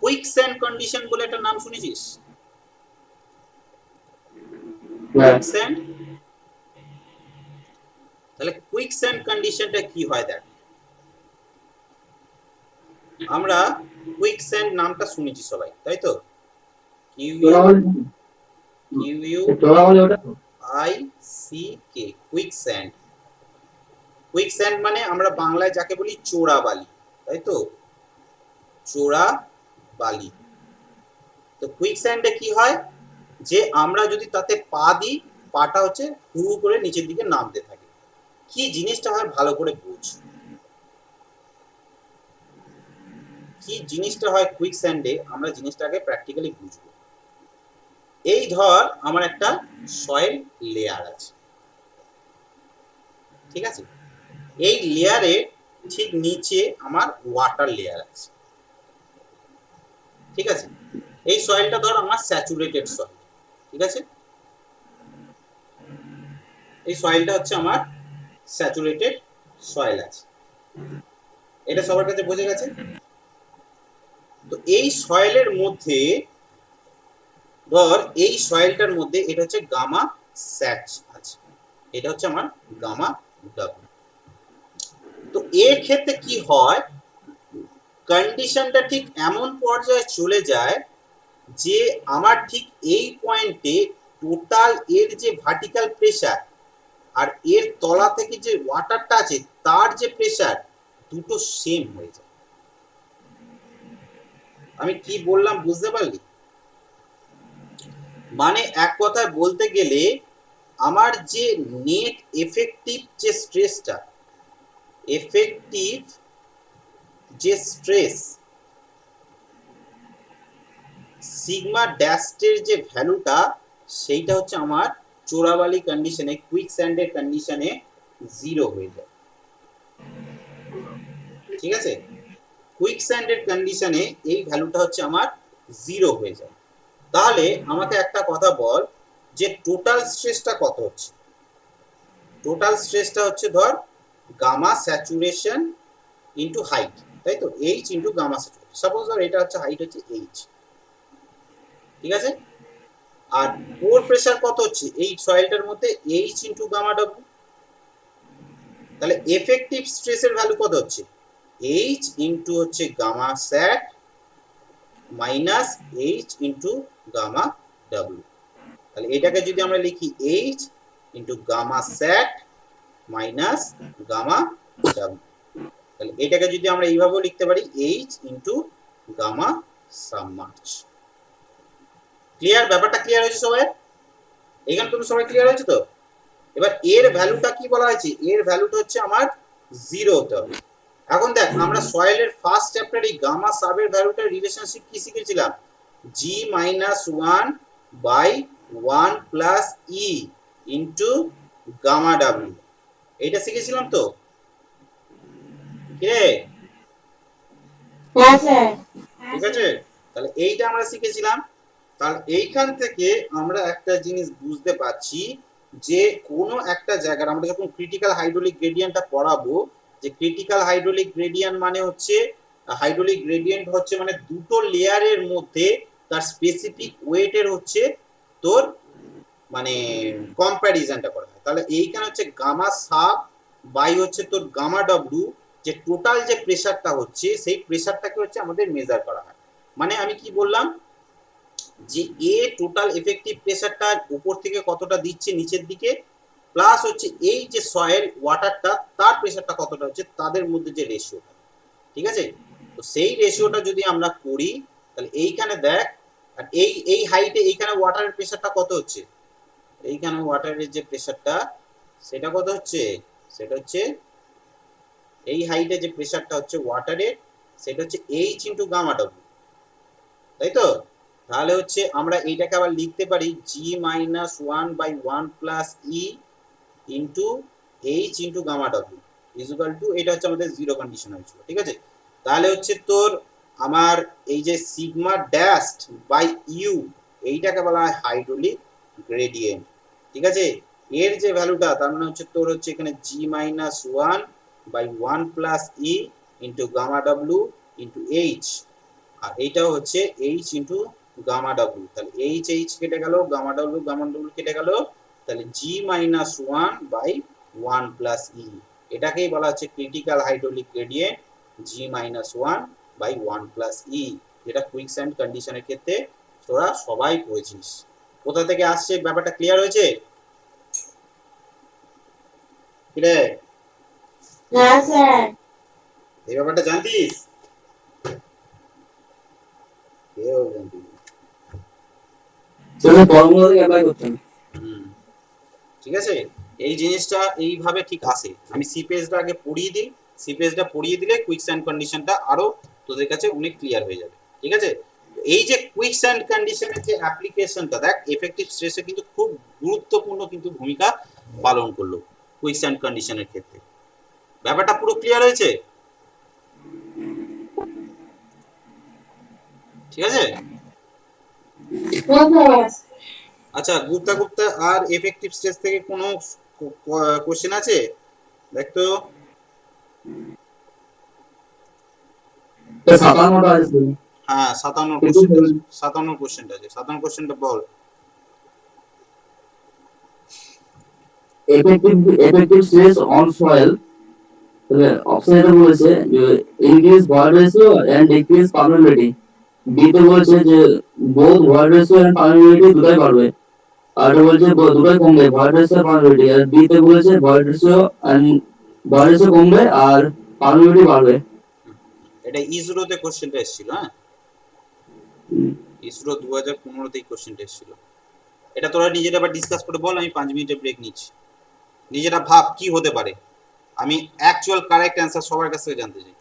কুইকস্যান্ড কন্ডিশন বলে একটা নাম শুনেছিস? কুইকস্যান্ড। তাহলে কুইকস্যান্ড কন্ডিশনটা কি হয় দেখ, আমরা কুইকস্যান্ড নামটা শুনেছি সবাই, তাই তো? QUICK, quicksand. কুইকস্যান্ড মানে আমরা বাংলায় যাকে বলি চোরা বালি, তাই তো? চোরা বালি। তো কুইকস্যান্ডে কি হয় যে আমরা যদি তাতে পা দিই, পাটা হচ্ছে হু করে নিচের দিকে নামতে থাকে। কি জিনিসটা হয় ভালো করে বুঝ, কি জিনিসটা হয় কুইকস্যান্ডে, আমরা জিনিসটাকে প্র্যাকটিক্যালি বুঝবো। এই ধর আমার একটা সয়েল লেয়ার আছে, ঠিক আছে? এই লেয়ারে ঠিক নিচে আমার ওয়াটার লেয়ার আছে, ঠিক আছে? এই সয়েলটা ধর আমার স্যাচুরেটেড সয়েল, ঠিক আছে? এই সয়েলটা হচ্ছে আমার স্যাচুরেটেড সয়েল আছে, এটা সবার কাছে বোঝা গেছে? তো এই সয়েলের মধ্যে ধর এই সয়েলটার মধ্যে এটা হচ্ছে গামা স্যাচ আছে, এটা হচ্ছে আমার গামা ডাব্লিউ। তো এর ক্ষেত্রে কি হয়, কন্ডিশনটা ঠিক এমন পর্যায়ে চলে যায় যে আমার ঠিক এই পয়েন্টে টোটাল এর যে ভার্টিক্যাল প্রেসার আর এর তলা থেকে যে ওয়াটারটা আছে তার যে প্রেসার দুটো সেম হয়ে যায়। আমি কি বললাম বুঝতে পারলি? মানে এক কথায় বলতে গেলে আমার যে নেট এফেক্টিভ যে স্ট্রেসটা, এফেক্টিভ যে স্ট্রেস সিগমা ড্যাস্টের যে ভ্যালুটা সেইটা হচ্ছে আমার চোরাবালি কন্ডিশনে, কুইক স্যান্ডের কন্ডিশনে 0 হয়ে যায়। ঠিক আছে, কুইক স্যান্ডের কন্ডিশনে এই ভ্যালুটা হচ্ছে আমার 0 হয়ে যায়। তাহলে আমাকে একটা কথা বল যে টোটাল স্ট্রেসটা কত হচ্ছে? টোটাল স্ট্রেসটা হচ্ছে ধর গামা স্যাচুরেশন ইনটু হাইট, তাই তো, H into gamma saturation. Suppose ধর এটা হচ্ছে হাইট হচ্ছে এইচ, ঠিক আছে, আর পোর প্রেসার কত হচ্ছে এই সয়েলটার মধ্যে এইচ ইনটু গামা ডব্লিউ। তাহলে এফেক্টিভ স্ট্রেসের ভ্যালু কত হচ্ছে এইচ ইনটু হচ্ছে gamma sat minus H into gamma W. তাহলে এটাকে যদি আমরা লিখি H into gamma sat minus gamma ডাব্লিউ, তাহলে এটাকে যদি আমরা এইভাবেও লিখতে পারি H into gamma submerge. Clear? ব্যাপারটা ক্লিয়ার হয়েছে সবাই? এখানে তুমি সবাই ক্লিয়ার হয়েছে তো? এবার এর ভ্যালুটা কি বলা হয়েছে? এর ভ্যালুটা হচ্ছে আমার 0 হতে হবে। এখন দেখ আমরা সয়েলের ফার্স্ট চ্যাপ্টারে গামা সাবের ভ্যালুটার রিলেশনশিপ কি শিখেছিলাম? G minus 1 by 1 plus E into gamma W, এইটা শিখেছিলাম তো? কে?
হ্যাঁ স্যার।
ঠিক আছে, তাহলে এইটা আমরা শিখেছিলাম। তাহলে এইখান থেকে আমরা একটা জিনিস বুঝতে পারছি যে কোনো একটা জায়গার আমরা যখন ক্রিটিক্যাল হাইড্রোলিক গ্রেডিয়েন্টটা পড়াবো, যে ক্রিটিক্যাল হাইড্রোলিক গ্রেডিয়েন্ট মানে হচ্ছে হাইড্রোলিক গ্রেডিয়েন্ট হচ্ছে মানে দুটো লেয়ারের মধ্যে তার স্পেসিফিক ওয়েটের হচ্ছে তোর মানে কম্প্যারিজনটা করা হয়। তাহলে এইখানে হচ্ছে গামা সাব বাই হচ্ছে তোর গামা ডব্লিউ, যে টোটাল যে প্রেসারটা হচ্ছে সেই প্রেসারটাকে হচ্ছে আমাদের মেজার করা হয়। মানে আমি কি বললাম যে এ টোটাল এফেক্টিভ প্রেসারটা উপর থেকে কতটা দিচ্ছে নিচের দিকে, প্লাস হচ্ছে এই যে সয়েল ওয়াটারটা তার প্রেসারটা কতটা হচ্ছে, তাদের মধ্যে যে রেশিওটা, ঠিক আছে। তো সেই রেশিওটা যদি আমরা করি তাহলে এইখানে দেখ, আর এই এই হাইটে এইখানে ওয়াটারের প্রেসারটা কত হচ্ছে, এইখানে ওয়াটারের যে প্রেসারটা সেটা কত হচ্ছে, সেটা হচ্ছে এই হাইটে যে প্রেসারটা হচ্ছে ওয়াটারের সেটা হচ্ছে এইচ ইন্টু গামা ডব্লিউ, তাই তো। তাহলে হচ্ছে আমরা এইটাকে আবার লিখতে পারি G minus 1 by 1 plus E into H into gamma W is equal to, এটা হচ্ছে আমাদের 0 কন্ডিশন হয়েছিল, ঠিক আছে। তাহলে হচ্ছে তোর আমার এই যে সিগমা ড্যাস্ট বাই ইউ এইটাকে বলা হয় হাইড্রোলিক গ্রেডিয়েন্ট, ঠিক আছে। এর যে ভ্যালুটা তার মানে হচ্ছে তোর হচ্ছে এখানে G minus 1 by 1 plus E into gamma W into H, আর এইটাও হচ্ছে এইচ ইন্টু গামা ডব্লিউ। তাহলে এইচ এইচ কেটে গেল, গামা ডব্লিউ কেটে গেল, তাহলে G minus 1 by 1 plus E, এটাকেই বলা হচ্ছে critical hydraulic gradient G minus 1 by 1 plus E, যেটা কুইক স্যান্ড কন্ডিশনের ক্ষেত্রে তোরা সবাই পড়েছিস। কোথা থেকে আসছে ব্যাপারটা ক্লিয়ার হয়েছে? কি রে,
হ্যাঁ স্যার।
এই ব্যাপারটা জানতিস? কেউ জানতিস না।
চলে ফর্মুলা থেকে অ্যাপ্লাই করছেন।
ঠিক আছে, এই জিনিসটা এইভাবে ঠিক আসে। আমি সি পেজটা আগে পড়িয়ে দিই, সি পেজটা পড়িয়ে দিলে কুইক স্যান্ড কন্ডিশনটা আরো তোদের কাছে অনেক ক্লিয়ার হয়ে যাবে, ঠিক আছে। এই যে কুইক স্যান্ড কন্ডিশনের যে অ্যাপ্লিকেশনটা দেখ, এফেক্টিভ স্ট্রেসে কিন্তু খুব গুরুত্বপূর্ণ কিন্তু ভূমিকা পালন করলো কুইক স্যান্ড কন্ডিশনের ক্ষেত্রে। ব্যাপারটা পুরো ক্লিয়ার হয়েছে? ঠিক আছে। আচ্ছা, গুপ্তা আর এফেক্টিভ স্ট্রেস থেকে কোনো কোশ্চেন আছে? দেখ তো।
57টা আছে।
হ্যাঁ, 57 কোশ্চেনটা আছে, 57 কোশ্চেনটা বল।
Effective stress on soil তাহলে অপশনে বলেছে যে increase void ratio and decrease permeability. B তে বলছে যে both void ratio and permeability দুটাই বাড়বে। আর এটা বলছে দুটাই কমবে, ভয়েড রেশিও পারমিয়াবিলিটি। আর বি তে বলেছে ভয়েড রেশিও কমবে আর পারমিয়াবিলিটি বাড়বে।
এটা ইসরোতে কোশ্চেনটা এসেছিল, হ্যাঁ ইসরো 2015-তেই কোশ্চেনটা এসেছিল। এটা তোরা নিজেরা আবার ডিসকাস করে বল, আমি 5 মিনিটের ব্রেক নিচ্ছি। নিজেরা ভাব কি হতে পারে, আমি অ্যাকচুয়াল কারেক্ট অ্যান্সার সবার কাছ থেকে জানতে চাই।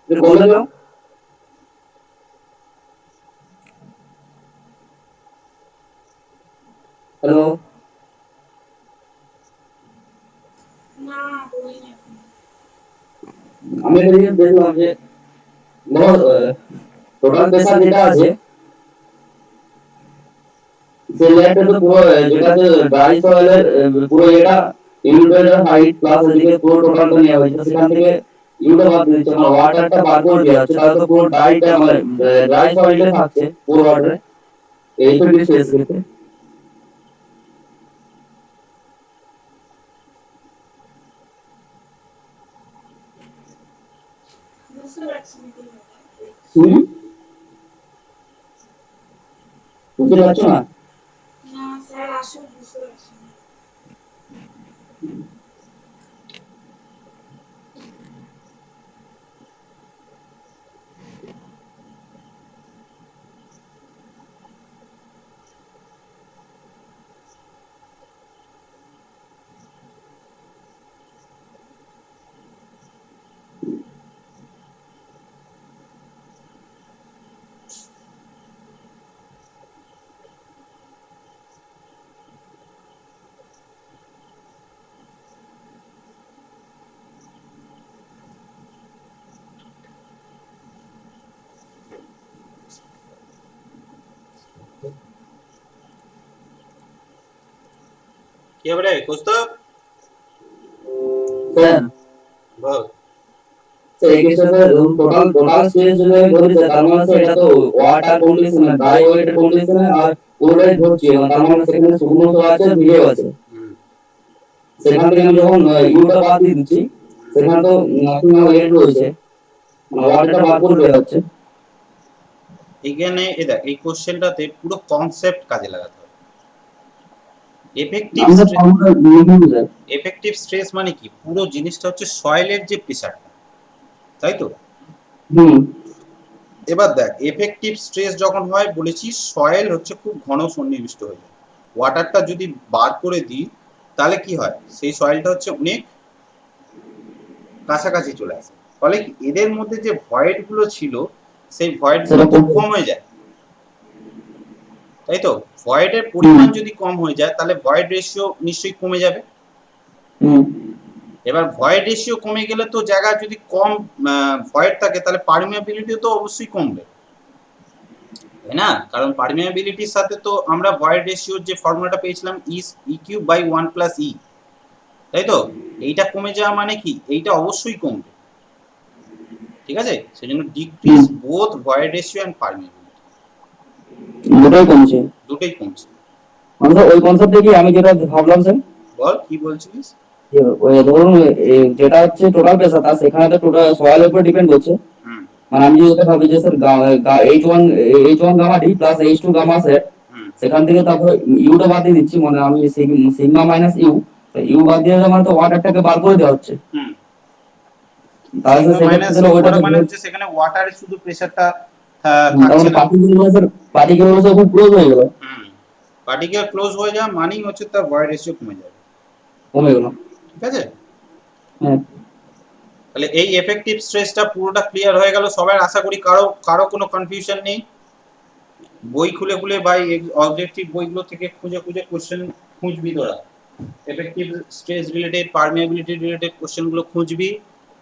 বলে দাও। হ্যালো,
না বই না।
আমি একটা জিনিস দেখলাম যে টোটাল প্রেসার যেটা আছে সেটা তো পুরো যেটাতে ড্রাই সয়েলের পুরো এটা ইউনিটের হাইট প্লাস এদিকে পুরো টোটালটা নেওয়া হয়েছে, সেখান থেকে ইউটা বাদ দিচ্ছে, মানে ওয়াটারটা বার করে দেওয়া হচ্ছে, তাহলে তো পুরো ড্রাইটা মানে ড্রাই সয়েলটা থাকছে পুরো ওয়াটারে এই ফিল্ড স্পেস থেকে।
বুঝতে পারছি না।
হুম, বুঝতে পারছো না?
না স্যার আসলে বুঝতে পারছি না।
কি হবে রে কৌস্তব?
স্যার
বল।
স্যার এই কেসটা স্যার টোটাল স্ট্রেস যদি আমি ধরি স্যার তার মানে স্যার এটা তো ওয়াটার কন্ডিশনে ড্রাই ওয়েটের কন্ডিশনে আর পুরোটাই ধরছি এবং তার মানে সেখানে শুকনো আছে আর ভিজেও আছে।
হুম।
সেখান থেকে আমি যখন ইউটা বাদ দিয়ে দিচ্ছি সেখানে তো ওয়েট রয়েছে, ওয়াটারটা বাদ করে দেওয়া হচ্ছে।
এখানে দেখ এই কোশ্চেনটাতে পুরো কনসেপ্ট কাজে লাগাতে হবে।
আমি স্যার ফর্মুলা লিখে দিই স্যার।
এফেক্টিভ স্ট্রেস মানে কি? পুরো জিনিসটা হচ্ছে সয়েলের যে প্রেসারটা, তাই তো?
হুম
এবার দেখ এফেক্টিভ স্ট্রেস যখন হয় বলেছি সয়েল হচ্ছে খুব ঘন সন্নিবিষ্ট হয়ে যায়। ওয়াটারটা যদি বার করে দিই তাহলে কি হয়? সেই সয়েলটা হচ্ছে অনেক কাছাকাছি চলে আসে। ফলে কি এদের মধ্যে যে ভয়েড গুলো ছিল সেই ভয়েড গুলো
সেটা
তো
কমে
কম হয়ে যায়, তাই তো? ভয়েডের পরিমাণ যদি কম হয়ে যায় তাহলে ভয়েড রেশিও নিশ্চয়ই কমে যাবে।
হুম
এবার ভয়েড রেশিও কমে গেলে তো জায়গা যদি কম ভয়েড থাকে তাহলে পারমিয়াবিলিটিও তো অবশ্যই কমবে, তাই না? কারণ পারমিয়াবিলিটির সাথে তো আমরা ভয়েড রেশিওর যে ফর্মুলাটা পেয়েছিলাম ই কিউব বাই 1 প্লাস ই, তাই তো? এইটা কমে যাওয়া মানে কি এইটা অবশ্যই কমবে, ঠিক আছে? সেজন্য decrease both void ratio and permeability,
দুটোই কমছে।
দুটোই কমছে।
মানে স্যার ওই কনসেপ্টে কি আমি যেটা ভাবলাম স্যার
বল কি বলছিস?
যে ওই ধরুন যেটা হচ্ছে টোটাল প্রেসার তার সেখানে তো টোটাল সয়েলের উপর ডিপেন্ড করছে।
হুম
মানে আমি যেটা ভাবি যে sir H1 gamma D plus H2 gamma sir
হুম
সেখান থেকে তারপর ইউটা বাদ দিয়ে দিচ্ছি, মানে আমি সিগমা মাইনাস ইউ, ইউ বাদ দিয়ে দেওয়া মানে তো ওয়াটারটাকে বার করে দেওয়া হচ্ছে।
হুম
তাহলে
সিগমা
স্যার
মাইনাস
সেক্ষেত্রে
ইউ
ওইটা
করা মানে হচ্ছে সেখানে ওয়াটারের শুধু প্রেসারটা
তার
থাকছে
মানে
না।
পার্টিকেল স্যার খুব ক্লোজ হয়ে গেল,
হুম পার্টিকেল ক্লোজ হয়ে যাওয়া মানেই হচ্ছে তার ভয়েড রেশিও কমে যাবে,
কমে গেল।
ঠিক আছে?
হ্যাঁ
তাহলে এই এফেক্টিভ স্ট্রেসটা পুরোটা ক্লিয়ার হয়ে গেল সবার, আশা করি কারো কোনো কনফিউশন নেই। বই খুলে খুলে বা অবজেক্টিভ বইগুলো থেকে খুঁজে খুঁজে কোশ্চেন খুঁজবি তোরা, effective stress related permeability related কোশ্চেনগুলো খুঁজবি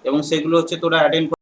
এবং সেগুলো হচ্ছে তোরা অ্যাটেন্ড